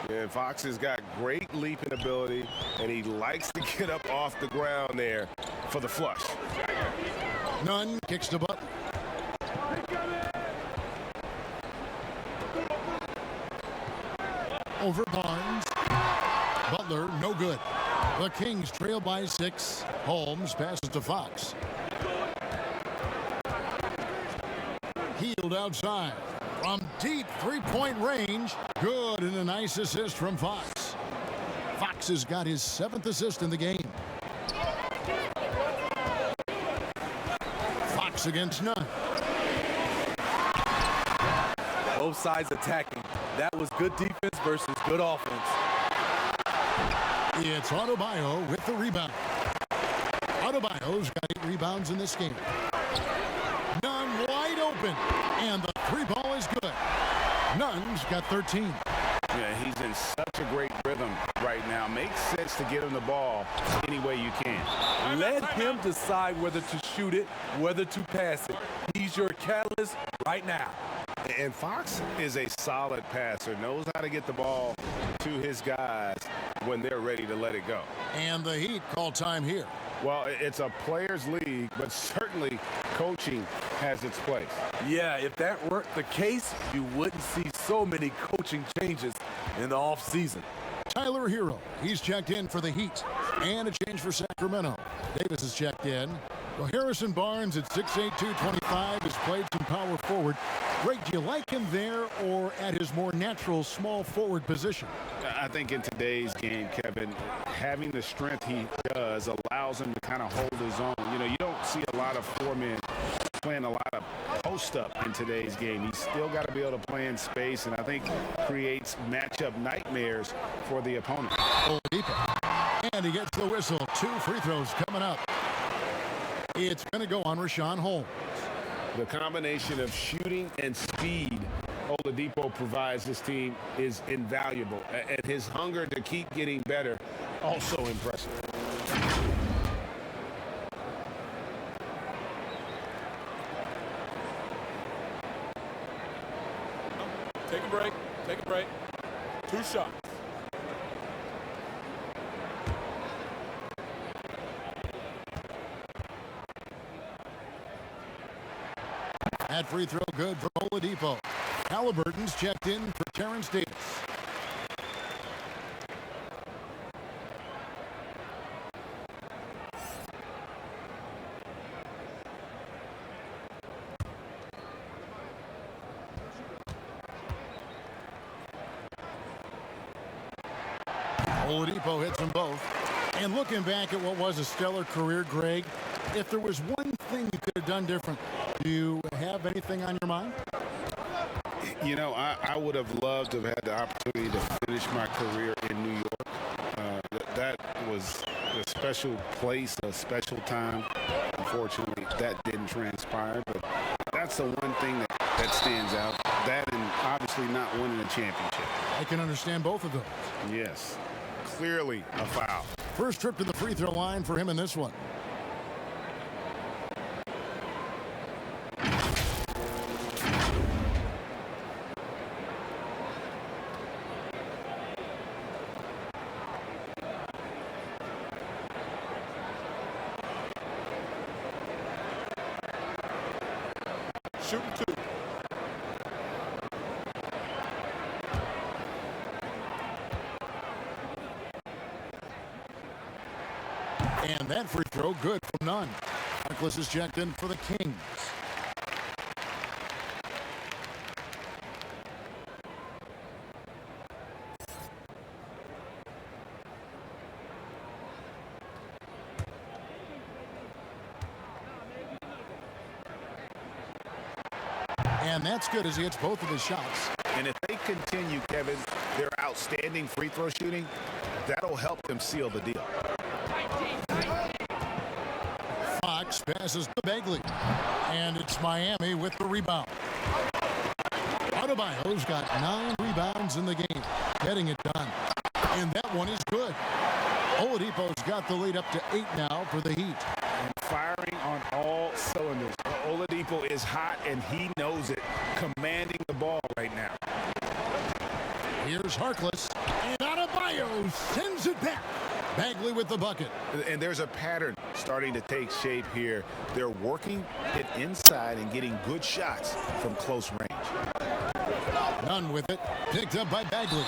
Yeah, Fox has got great leaping ability, and he likes to get up off the ground there for the flush. Nunn kicks to Butler. Over Barnes. Butler, no good. The Kings trail by 6. Holmes passes to Fox. Healed outside. From deep three-point range. Good, and a nice assist from Fox. Fox has got his 7th assist in the game. Fox against Nunn. Both sides attacking. That was good defense versus good offense. It's Adebayo with the rebound. Adebayo's got 8 rebounds in this game. Nunn wide open, and the 3-ball is good. Nunn's got 13. Yeah, he's in such a great rhythm right now. Makes sense to get him the ball any way you can. Let him decide whether to shoot it, whether to pass it. He's your catalyst right now. And Fox is a solid passer, knows how to get the ball to his guys when they're ready to let it go. And the Heat call time here. Well, it's a players' league, but certainly coaching has its place. Yeah, if that weren't the case, you wouldn't see so many coaching changes in the offseason. Tyler Hero, he's checked in for the Heat. And a change for Sacramento. Davis is checked in. Well, Harrison Barnes at 6'8", 225 has played some power forward. Greg, do you like him there or at his more natural small forward position? I think in today's game, Kevin, having the strength he does allows him to kind of hold his own. You know, you don't see a lot of 4-men playing a lot of post-up in today's game. He's still got to be able to play in space, and I think creates matchup nightmares for the opponent. And he gets the whistle. 2 free throws coming up. It's going to go on Rashawn Holmes. The combination of shooting and speed Oladipo provides this team is invaluable, and his hunger to keep getting better also impressive. Take a break. Take a break. 2 shots. That free throw good for Oladipo. Halliburton's checked in for Terrence Davis. Oladipo hits them both. And looking back at what was a stellar career, Greg, if there was one thing you could have done different, do you have anything on your mind? You know, I would have loved to have had the opportunity to finish my career in New York. That was a special place, a special time. Unfortunately, that didn't transpire, but that's the one thing that stands out. That and obviously not winning a championship. I can understand both of those. Yes, clearly a foul. First trip to the free throw line for him in this one. Shooting 2. And that free throw good from Nunn. Harkless is checked in for the Kings. And that's good as he hits both of his shots. And if they continue, Kevin, their outstanding free throw shooting, that'll help them seal the deal. Fox passes to Bagley. And it's Miami with the rebound. Adebayo's got 9 rebounds in the game, getting it done. And that one is good. Oladipo's got the lead up to 8 now for the Heat. And firing on all cylinders. Oladipo is hot, and he knows it, commanding the ball right now. Here's Harkless, and Adebayo sends it back. Bagley with the bucket. And there's a pattern starting to take shape here. They're working it inside and getting good shots from close range. None with it. Picked up by Bagley.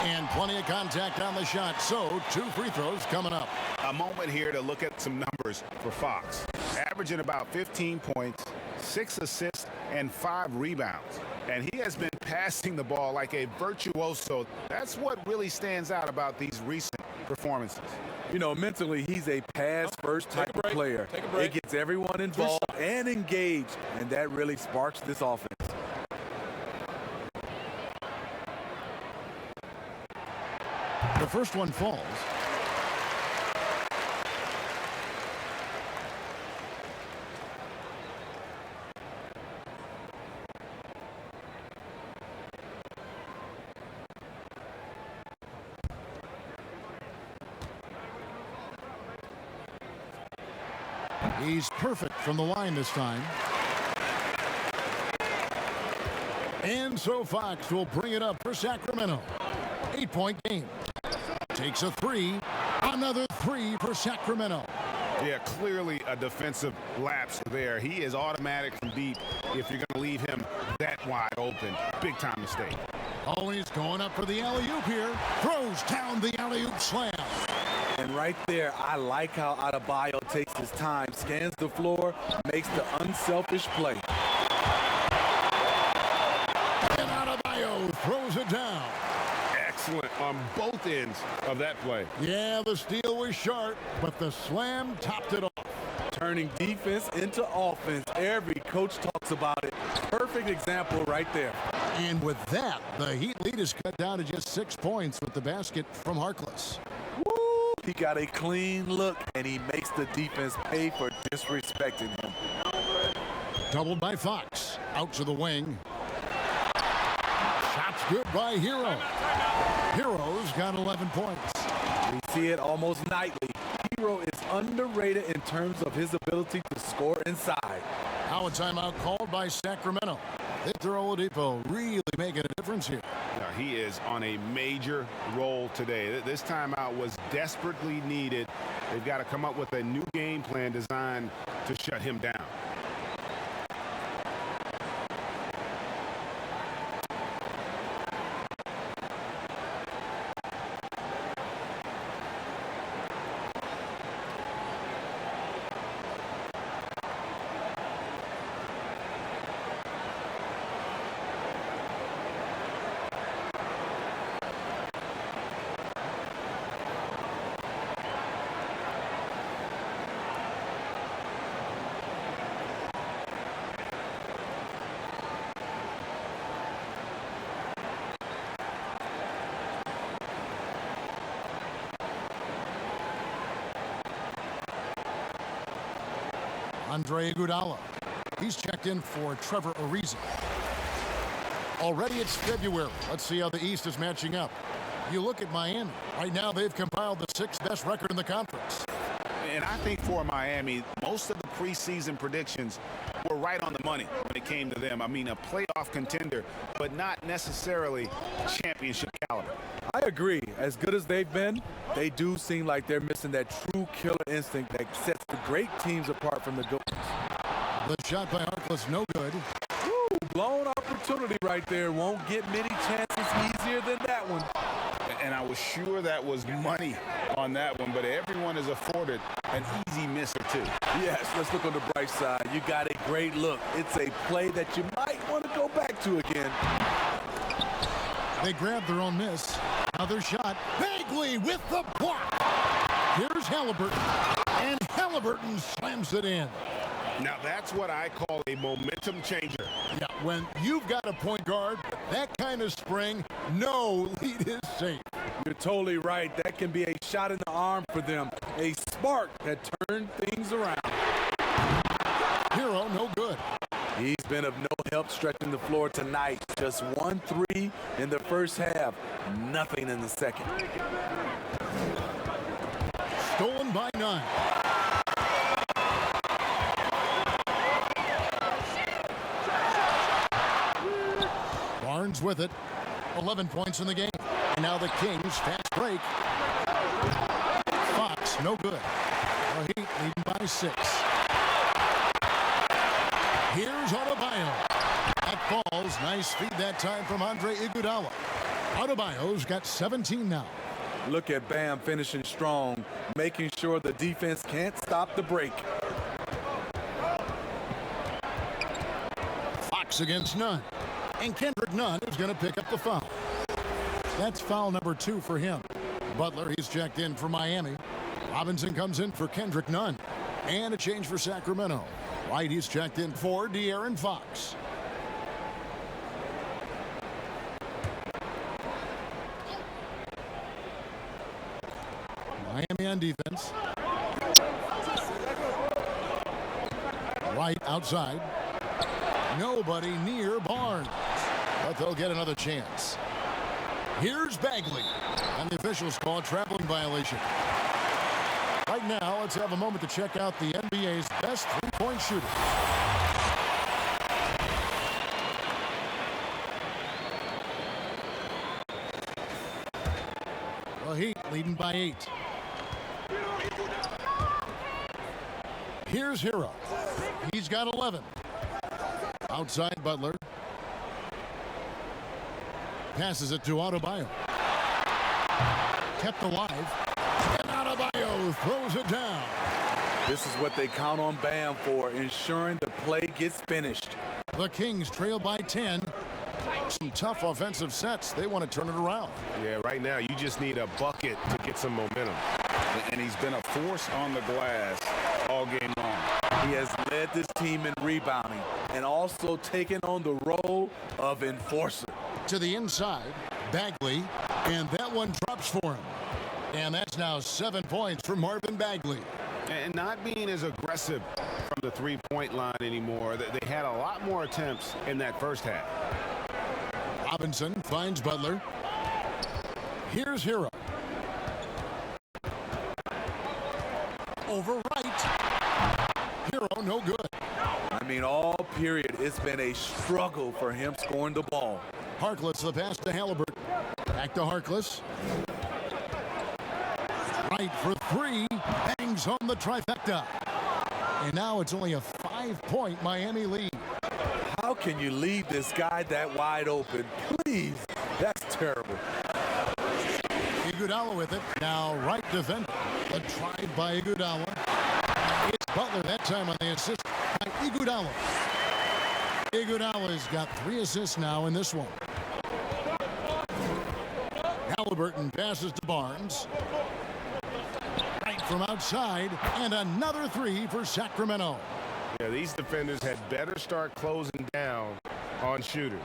And plenty of contact on the shot. So 2 free throws coming up. A moment here to look at some numbers for Fox. Averaging about 15 points, 6 assists, and 5 rebounds. And he has been passing the ball like a virtuoso. That's what really stands out about these recent performances. You know, mentally, he's a pass-first type of player. It gets everyone involved and engaged, and that really sparks this offense. The first one falls. He's perfect from the line this time. And so Fox will bring it up for Sacramento. 8-point game. Takes a 3. Another 3 for Sacramento. Yeah, clearly a defensive lapse there. He is automatic from deep if you're going to leave him that wide open. Big time mistake. Oh, he's going up for the alley-oop here. Throws down the alley-oop slam. And right there, I like how Adebayo takes his time, scans the floor, makes the unselfish play. And Adebayo throws it down. Excellent on both ends of that play. Yeah, the steal was sharp, but the slam topped it off. Turning defense into offense. Every coach talks about it. Perfect example right there. And with that, the Heat lead is cut down to just 6 points with the basket from Harkless. Woo! He got a clean look, and he makes the defense pay for disrespecting him. Doubled by Fox. Out to the wing. Shots good by Hero. Hero's got 11 points. We see it almost nightly. Hero is underrated in terms of his ability to score inside. Now a timeout called by Sacramento. Victor Oladipo really making a difference here. Now, he is on a major role today. This timeout was desperately needed. They've got to come up with a new game plan designed to shut him down. Andre Iguodala. He's checked in for Trevor Ariza. Already it's February. Let's see how the East is matching up. You look at Miami. Right now they've compiled the 6th best record in the conference. And I think for Miami, most of the preseason predictions were right on the money when it came to them. I mean, a playoff contender, but not necessarily championship caliber. I agree. As good as they've been, they do seem like they're missing that true killer instinct that sets the great teams apart from the good ones. The shot by Harkless, no good. Woo, blown opportunity right there. Won't get many chances easier than that one. And I was sure that was money on that one, but everyone is afforded an easy miss or two. Yes, let's look on the bright side. You got a great look. It's a play that you might want to go back to again. They grabbed their own miss. Another shot. Bagley with the block. Here's Halliburton. And Halliburton slams it in. Now that's what I call a momentum changer. Yeah, when you've got a point guard, that kind of spring, no lead is safe. You're totally right. That can be a shot in the arm for them, a spark that turned things around. Hero, no good. He's been of no help stretching the floor tonight. Just 1 3 in the first half, nothing in the second. Stolen by 9. Barnes with it. 11 points in the game. And now the Kings fast break. Fox, no good. The Heat leading by 6. Here's Adebayo. That falls. Nice feed that time from Andre Iguodala. Adebayo's got 17 now. Look at Bam finishing strong, making sure the defense can't stop the break. Fox against Nunn. And Kendrick Nunn is going to pick up the foul. That's foul number 2 for him. Butler, he's checked in for Miami. Robinson comes in for Kendrick Nunn. And a change for Sacramento. White, he's checked in for De'Aaron Fox. Miami on defense. White outside. Nobody near Barnes. But they'll get another chance. Here's Bagley. And the officials call a traveling violation. Right now, let's have a moment to check out the NBA's best three-point shooter. The Heat leading by 8. Here's Hero. He's got 11. Outside Butler. Passes it to Adebayo. Kept alive. And Adebayo throws it down. This is what they count on Bam for, ensuring the play gets finished. The Kings trail by 10. Some tough offensive sets. They want to turn it around. Yeah, right now you just need a bucket to get some momentum. And he's been a force on the glass all game long. He has led this team in rebounding and also taken on the role of enforcer. To the inside, Bagley, and that one drops for him. And that's now 7 points for Marvin Bagley. And not being as aggressive from the three-point line anymore. They had a lot more attempts in that first half. Robinson finds Butler. Here's Hero. Over right. Hero, no good. I mean, all period, it's been a struggle for him scoring the ball. Harkless, the pass to Halliburton. Back to Harkless. Right for 3. Bangs home the trifecta. And now it's only a 5-point Miami lead. How can you leave this guy that wide open? Please, that's terrible. Iguodala with it. Now right defender. The try by Iguodala. It's Butler that time on the assist by Iguodala. Iguodala's got 3 assists now in this one. Halliburton passes to Barnes. Right from outside, and another 3 for Sacramento. Yeah, these defenders had better start closing down on shooters.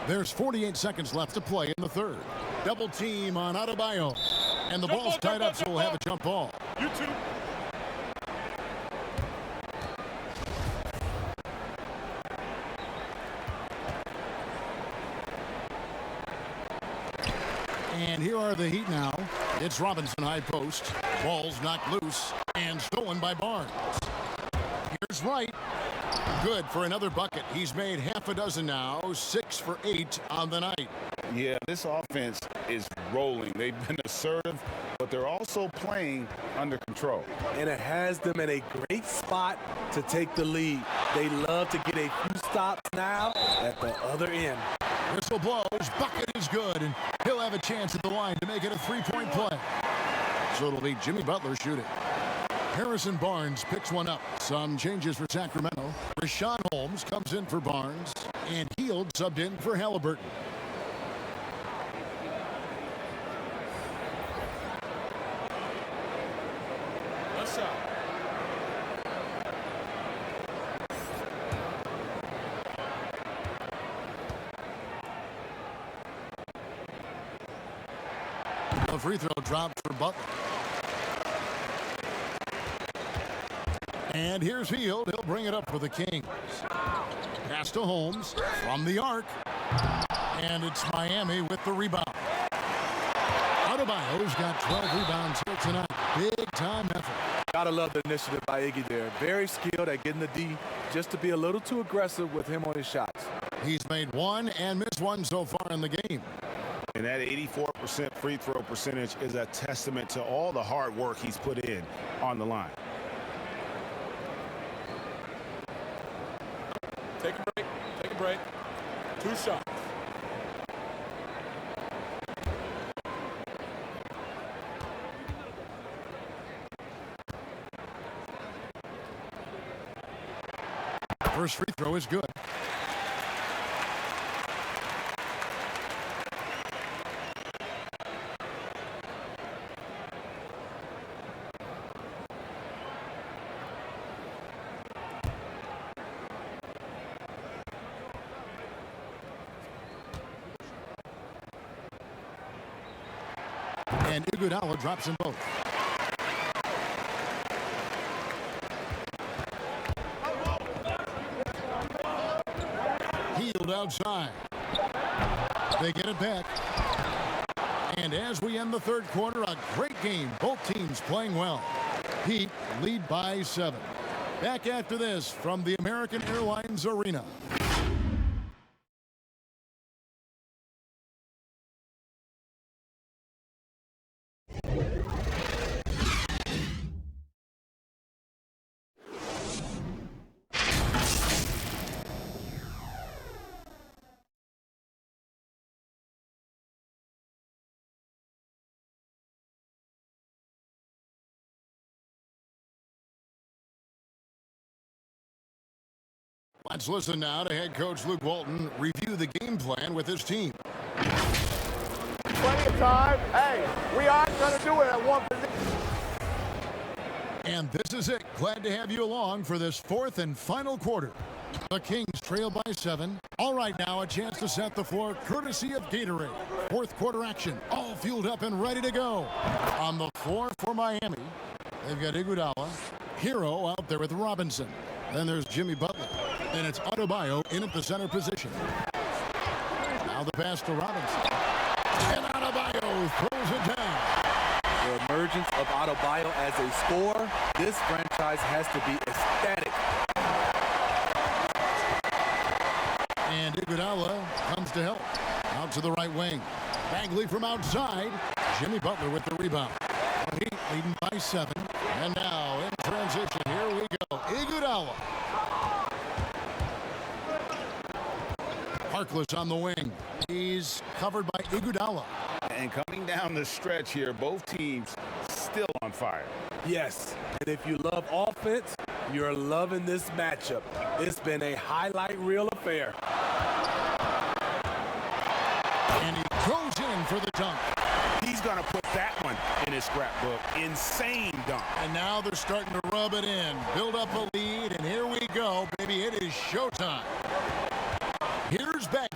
There's 48 seconds left to play in the third. Double team on Adebayo. And the ball's tied up, so we'll have a jump ball. You too. And here are the Heat now. It's Robinson high post. Ball's knocked loose and stolen by Barnes. Here's Wright. Good for another bucket. He's made half a dozen now. 6 for 8 on the night. Yeah, this offense is rolling. They've been assertive, but they're also playing under control. And it has them in a great spot to take the lead. They love to get a few stops now at the other end. Whistle blows. Bucket is good, and he'll have a chance at the line to make it a 3-point play. So it'll be Jimmy Butler shooting. Harrison Barnes picks one up. Some changes for Sacramento. Rashawn Holmes comes in for Barnes, and Hield subbed in for Halliburton. The free throw dropped for Butler. And here's Hield. He'll bring it up for the Kings. Pass to Holmes from the arc. And it's Miami with the rebound. Adebayo's got 12 rebounds here tonight. Big time effort. Gotta love the initiative by Iggy there. Very skilled at getting the D, just to be a little too aggressive with him on his shots. He's made one and missed one so far in the game. And that 84% free throw percentage is a testament to all the hard work he's put in on the line. Take a break. Take a break. 2 shots. First free throw is good. And Iguodala drops in both. Hield outside. They get it back. And as we end the third quarter, a great game. Both teams playing well. Heat lead by 7. Back after this from the American Airlines Arena. Let's listen now to head coach Luke Walton review the game plan with his team. Plenty of time. Hey, we aren't going to do it at one position. And this is it. Glad to have you along for this fourth and final quarter. The Kings trail by 7. All right, now a chance to set the floor courtesy of Gatorade. Fourth quarter action, all fueled up and ready to go. On the floor for Miami, they've got Iguodala, Hero out there with Robinson. Then there's Jimmy Butler. And it's Adebayo in at the center position. Now the pass to Robinson. And Adebayo throws it down. The emergence of Adebayo as a scorer, this franchise has to be ecstatic. And Iguodala comes to help. Out to the right wing. Bagley from outside. Jimmy Butler with the rebound. Heat leading by 7. And now in transition, here we go. Iguodala. Harkless on the wing. He's covered by Iguodala. And coming down the stretch here, both teams still on fire. Yes, and if you love offense, you're loving this matchup. It's been a highlight reel affair. And he goes in for the dunk. He's going to put that one in his scrapbook. Insane dunk. And now they're starting to rub it in. Build up a lead, and here we go, baby. It is showtime. Here's Bagley.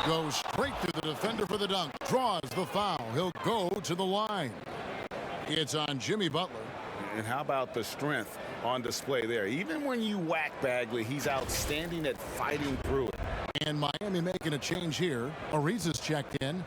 Goes straight through the defender for the dunk. Draws the foul. He'll go to the line. It's on Jimmy Butler. And how about the strength on display there? Even when you whack Bagley, he's outstanding at fighting through it. And Miami making a change here. Ariza's checked in.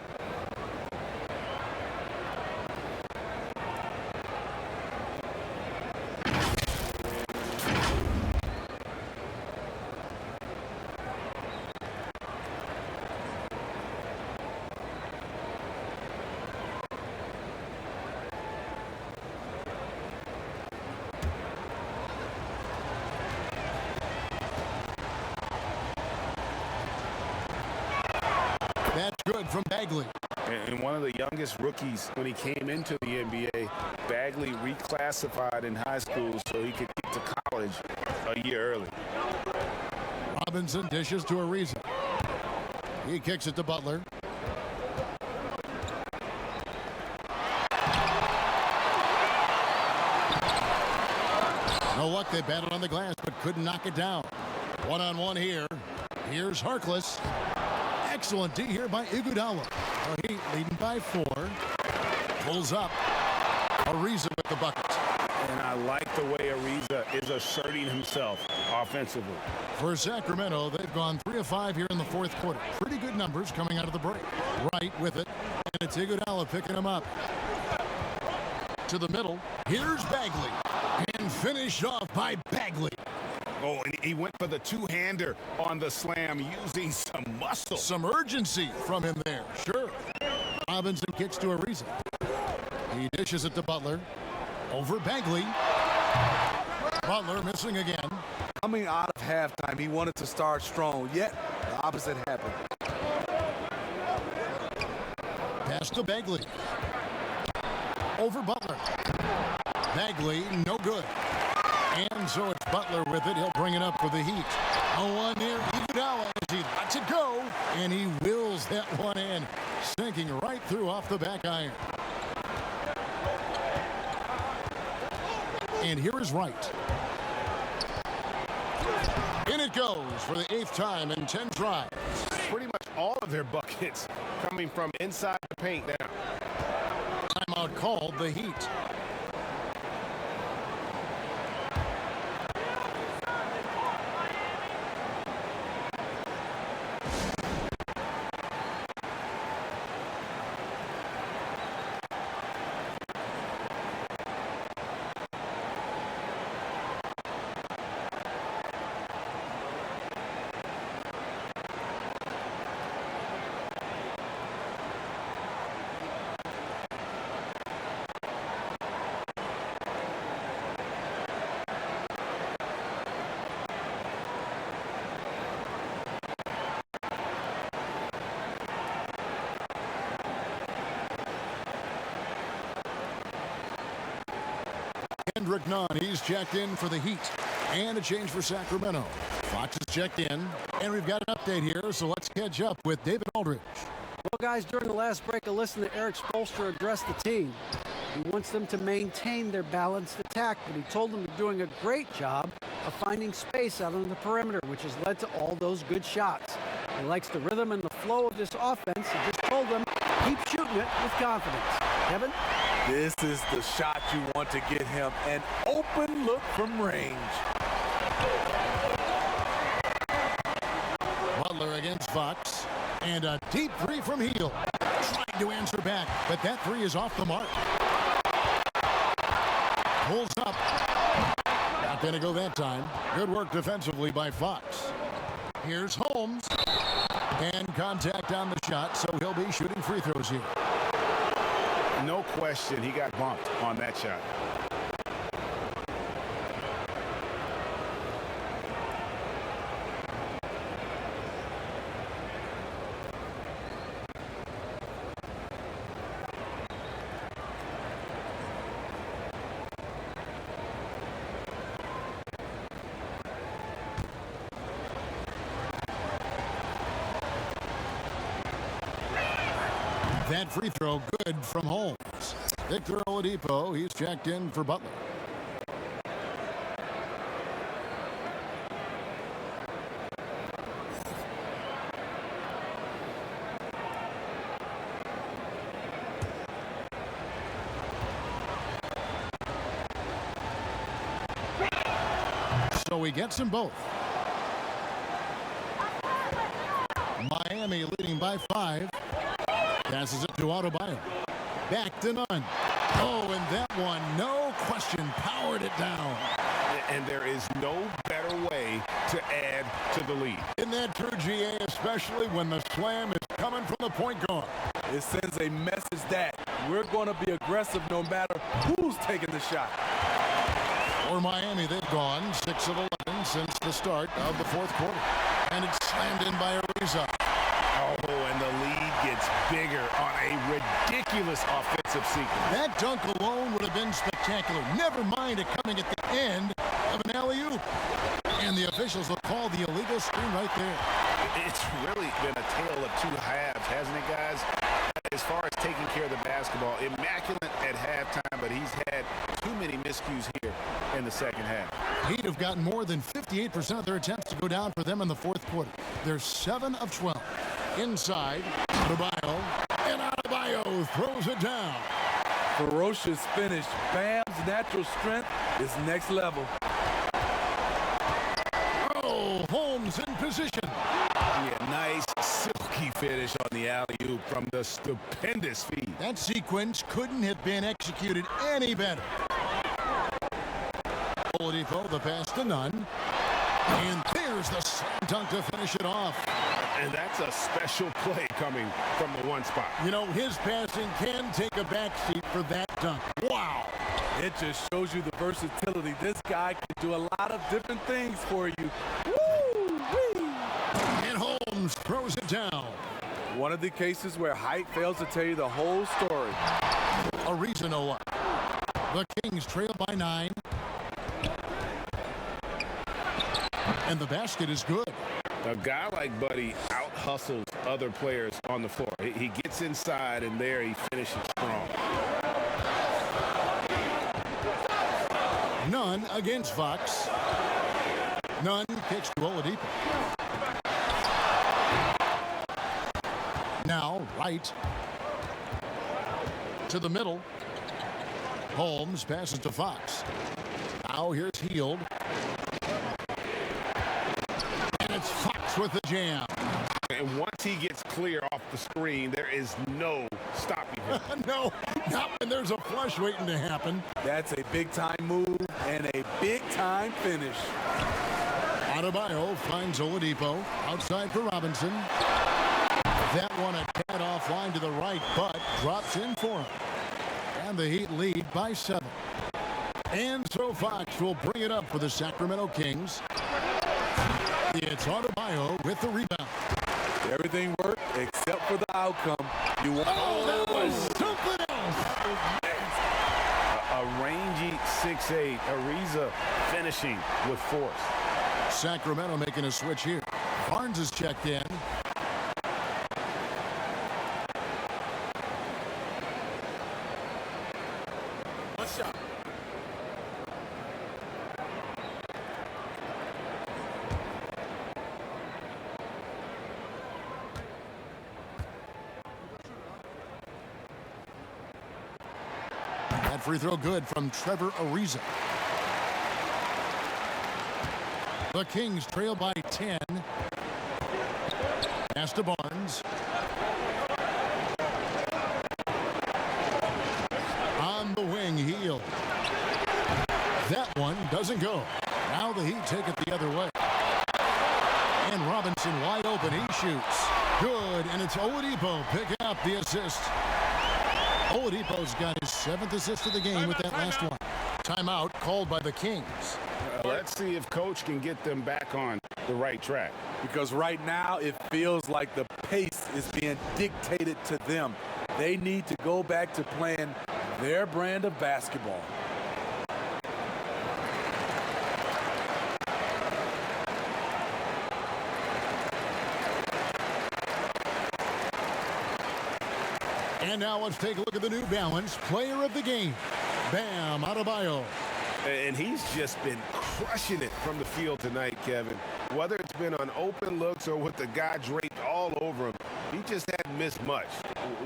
That's good from Bagley. And one of the youngest rookies when he came into the NBA, Bagley reclassified in high school so he could get to college a year early. Robinson dishes to Ariza. He kicks it to Butler. No luck, they battled on the glass but couldn't knock it down. One-on-one here. Here's Harkless. Excellent D here by Iguodala. Heat leading by 4. Pulls up. Ariza with the bucket. And I like the way Ariza is asserting himself offensively. For Sacramento, they've gone 3 of 5 here in the fourth quarter. Pretty good numbers coming out of the break. Right with it. And it's Iguodala picking him up. To the middle. Here's Bagley. And finished off by Bagley. Oh, and he went for the two-hander on the slam using some muscle. Some urgency from him there. Sure. Robinson kicks to Ariza. He dishes it to Butler. Over Bagley. Butler missing again. Coming out of halftime, he wanted to start strong, yet the opposite happened. Pass to Bagley. Over Butler. Bagley, no good. And so it's Butler with it. He'll bring it up for the Heat. A one near Iguodala as he lets it go. And he wills that one in. Sinking right through off the back iron. And here is Wright. In it goes for the 8th time in 10 tries. Pretty much all of their buckets coming from inside the paint now. Timeout called, the Heat. Kendrick Nunn, he's checked in for the Heat. And a change for Sacramento. Fox is checked in. And we've got an update here, so let's catch up with David Aldridge. Well, guys, during the last break, I listened to Eric Spoelstra address the team. He wants them to maintain their balanced attack, but he told them they're doing a great job of finding space out on the perimeter, which has led to all those good shots. He likes the rhythm and the flow of this offense. He just told them, keep shooting it with confidence. Kevin? This is the shot you want to get him. An open look from range. Butler against Fox. And a deep three from Heel. Trying to answer back, but that three is off the mark. Pulls up. Not going to go that time. Good work defensively by Fox. Here's Holmes. And contact on the shot, so he'll be shooting free throws here. No question, he got bumped on that shot. That free throw good from Holmes. Victor Oladipo, he's checked in for Butler. So he gets them both. Miami leading by 5. Passes it to Adebayo. Back to Nunn. Oh, and that one, no question, powered it down. And there is no better way to add to the lead. In that true GA, especially when the slam is coming from the point guard. It sends a message that we're going to be aggressive no matter who's taking the shot. For Miami, they've gone 6 of 11 since the start of the fourth quarter. And it's slammed in by Ariza. Oh, and the lead gets bigger on a ridiculous offensive sequence. That dunk alone would have been spectacular. Never mind it coming at the end of an alley-oop. And the officials will call the illegal screen right there. It's really been a tale of two halves, hasn't it, guys? As far as taking care of the basketball, immaculate at halftime, but he's had too many miscues here in the second half. Heat have gotten more than 58% of their attempts to go down for them in the fourth quarter. They're 7 of 12. Inside, Adebayo, and Adebayo throws it down. ferocious finish. Bam's natural strength is next level. Oh, Holmes in position. Yeah, nice silky finish on the alley-oop from the stupendous feed. That sequence couldn't have been executed any better. Oladipo, the pass to Nunn. And there's the slam dunk to finish it off. And that's a special play coming from the one spot. You know, his passing can take a backseat for that dunk. Wow. It just shows you the versatility. This guy can do a lot of different things for you. Woo-wee. And Holmes throws it down. One of the cases where height fails to tell you the whole story. Ariza no up. The Kings trail by 9. And the basket is good. A guy like Buddy out-hustles other players on the floor. He gets inside, and there he finishes strong. Nunn against Fox. Nunn kicks to Oladipo. Now, right to the middle. Holmes passes to Fox. Now here's Hield. And it's Fox with the jam. And once he gets clear off the screen, there is no stopping him. No, not when there's a flush waiting to happen. That's a big-time move and a big-time finish. Adebayo finds Oladipo outside for Robinson. That one a tad offline to the right, but drops in for him. And the Heat lead by 7. And so Fox will bring it up for the Sacramento Kings. It's Adebayo with the rebound. Everything worked except for the outcome. You want that was something else. A rangy 6'8", Ariza finishing with force. Sacramento making a switch here. Barnes is checked in. That free throw good from Trevor Ariza. The Kings trail by 10. Pass to Barnes. On the wing, Hield. That one doesn't go. Now the Heat take it the other way. And Robinson wide open. He shoots. Good, and it's Oladipo picking up the assist. Oladipo's got his 7th assist of the game with that last one. Timeout called by the Kings. Let's see if Coach can get them back on the right track. Because right now it feels like the pace is being dictated to them. They need to go back to playing their brand of basketball. And now let's take a look at the New Balance player of the game, Bam Adebayo. And he's just been crushing it from the field tonight, Kevin. Whether it's been on open looks or with the guy draped all over him, he just hadn't missed much.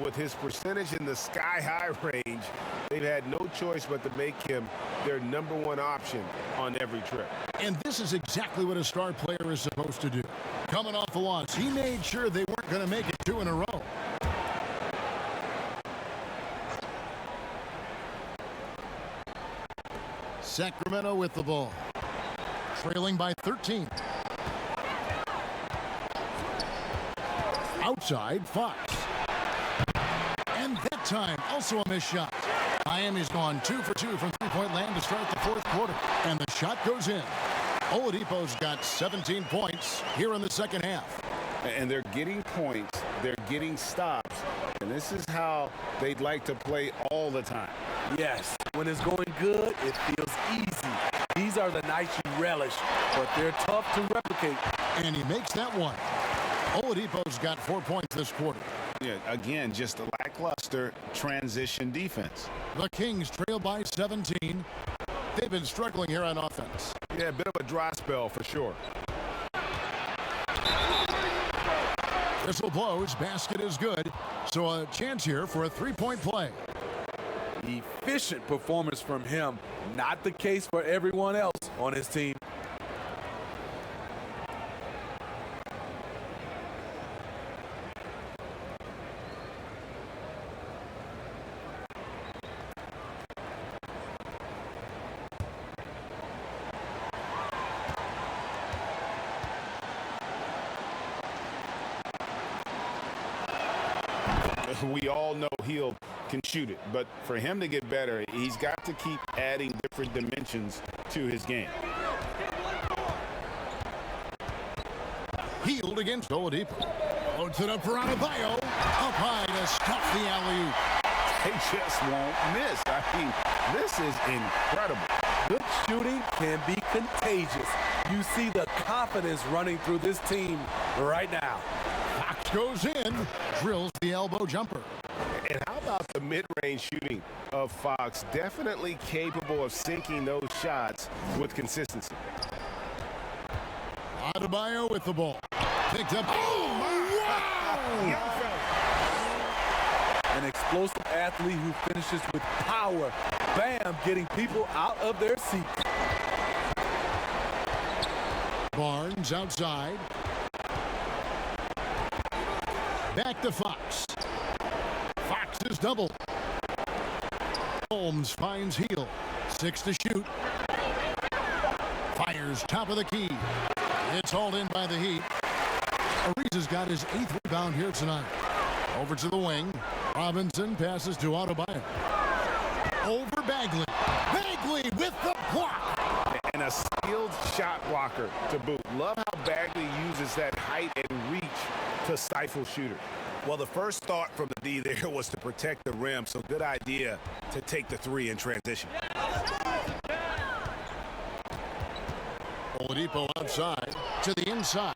With his percentage in the sky-high range, they've had no choice but to make him their #1 option on every trip. And this is exactly what a star player is supposed to do. Coming off a loss, he made sure they weren't going to make it 2 in a row. Sacramento with the ball, trailing by 13. Outside, Fox. And that time, also a missed shot. Miami's gone 2 for 2 from three-point land to start the 4th quarter. And the shot goes in. Oladipo's got 17 points here in the second half. And they're getting points, they're getting stops, and this is how they'd like to play all the time. Yes, when it's going good, it feels easy. These are the nights you relish, but they're tough to replicate. And he makes that one. Oladipo's got 4 points this quarter. Yeah, again, just a lackluster transition defense. The Kings trail by 17. They've been struggling here on offense. Yeah, a bit of a dry spell for sure. Whistle blows, basket is good. So a chance here for a 3-point play. efficient performance from him. Not the case for everyone else on his team. We all know Hill can shoot it, but for him to get better, he's got to keep adding different dimensions to his game. Healed against Oladipo. Loads it up for Adebayo. Up high to stop the alley-oop. They just won't miss. I mean, this is incredible. Good shooting can be contagious. You see the confidence running through this team right now. Fox goes in, drills the elbow jumper. And how about the mid-range shooting of Fox? Definitely capable of sinking those shots with consistency. Adebayo with the ball. Picked up. Oh, my! Wow! An explosive athlete who finishes with power. Bam, getting people out of their seats. Barnes outside. Back to Fox. Fox is double. Holmes finds Hill. 6 to shoot. Fires top of the key. It's hauled in by the Heat. Ariza's got his 8th rebound here tonight. Over to the wing. Robinson passes to Adebayo. Over Bagley. Bagley with the block. And a skilled shot blocker to boot. Love how Bagley uses that height and reach to stifle shooters. Well, the first thought from the D there was to protect the rim, so good idea to take the 3 in transition. Oladipo outside to the inside.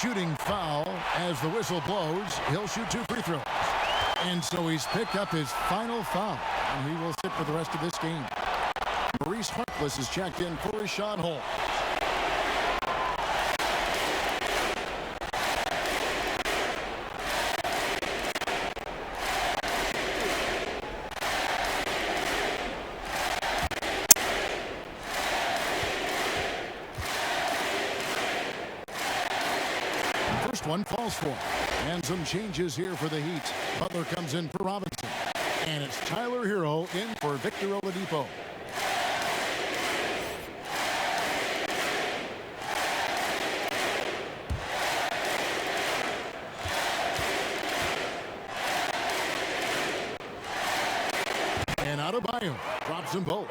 Shooting foul as the whistle blows. He'll shoot 2 free throws. And so he's picked up his final foul, and he will sit for the rest of this game. Maurice Harkless is checked in for Rashad Holmes. One falls for him. And some changes here for the Heat. Butler comes in for Robinson. And it's Tyler Hero in for Victor Oladipo. And Adebayo drops them both.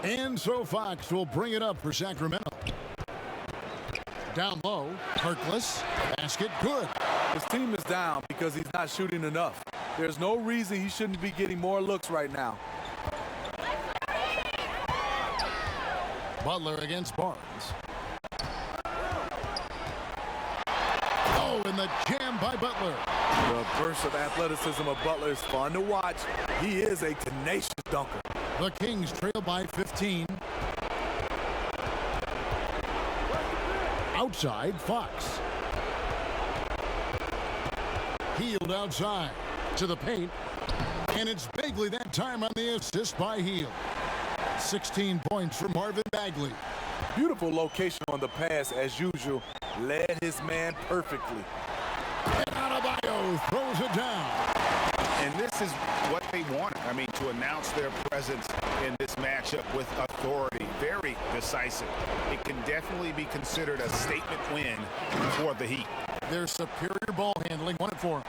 And so Fox will bring it up for Sacramento. Down low, Harkless, basket good. His team is down because he's not shooting enough. There's no reason he shouldn't be getting more looks right now. Butler against Barnes. Oh, and the jam by Butler. The burst of athleticism of Butler is fun to watch. He is a tenacious dunker. The Kings trail by 15. Outside, Fox. Healed outside to the paint. And it's Bagley that time on the assist by Hill. 16 points from Marvin Bagley. Beautiful location on the pass as usual. Led his man perfectly. And Adebayo throws it down. And this is what they wanted. I mean, to announce their presence in this matchup with authority. Very decisive. It can definitely be considered a statement win for the Heat. Their superior ball handling won it for them.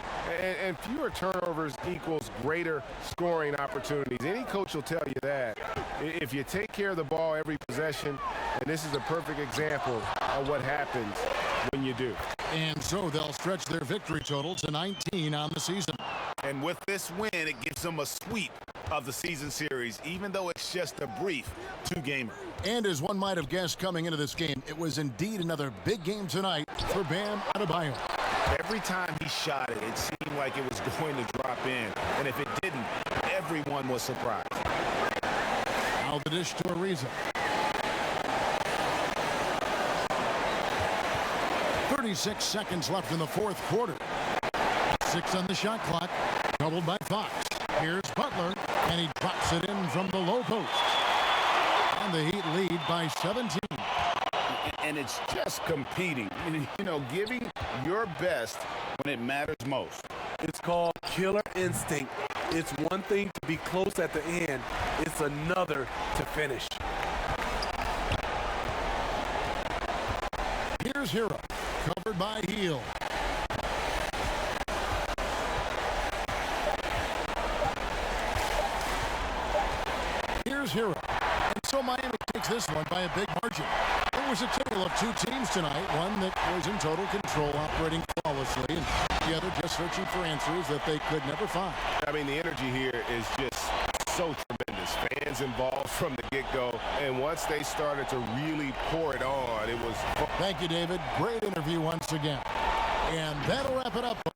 And fewer turnovers equals greater scoring opportunities. Any coach will tell you that. If you take care of the ball every possession, and this is a perfect example of what happens when you do. And so they'll stretch their victory total to 19 on the season. And with this win, it gives them a sweep of the season series, even though it's just a brief 2-gamer. And as one might have guessed coming into this game, it was indeed another big game tonight for Bam Adebayo. Every time he shot it, it seemed like it was going to drop in. And if it didn't, everyone was surprised. Now the dish to Ariza. 36 seconds left in the fourth quarter. 6 on the shot clock. Doubled by Fox. Here's Butler, and he drops it in from the low post. And the Heat lead by 17. And it's just competing, you know, giving your best when it matters most. It's called killer instinct. It's one thing to be close at the end. It's another to finish. Here's Hero, covered by Heel. Here's Hero. And so Miami takes this one by a big margin. It was a tale of two teams tonight, one that was in total control, operating flawlessly, and the other just searching for answers that they could never find. I mean, the energy here is just so tremendous. Fans involved from the get-go, and once they started to really pour it on, it was... Thank you, David. Great interview once again. And that'll wrap it up.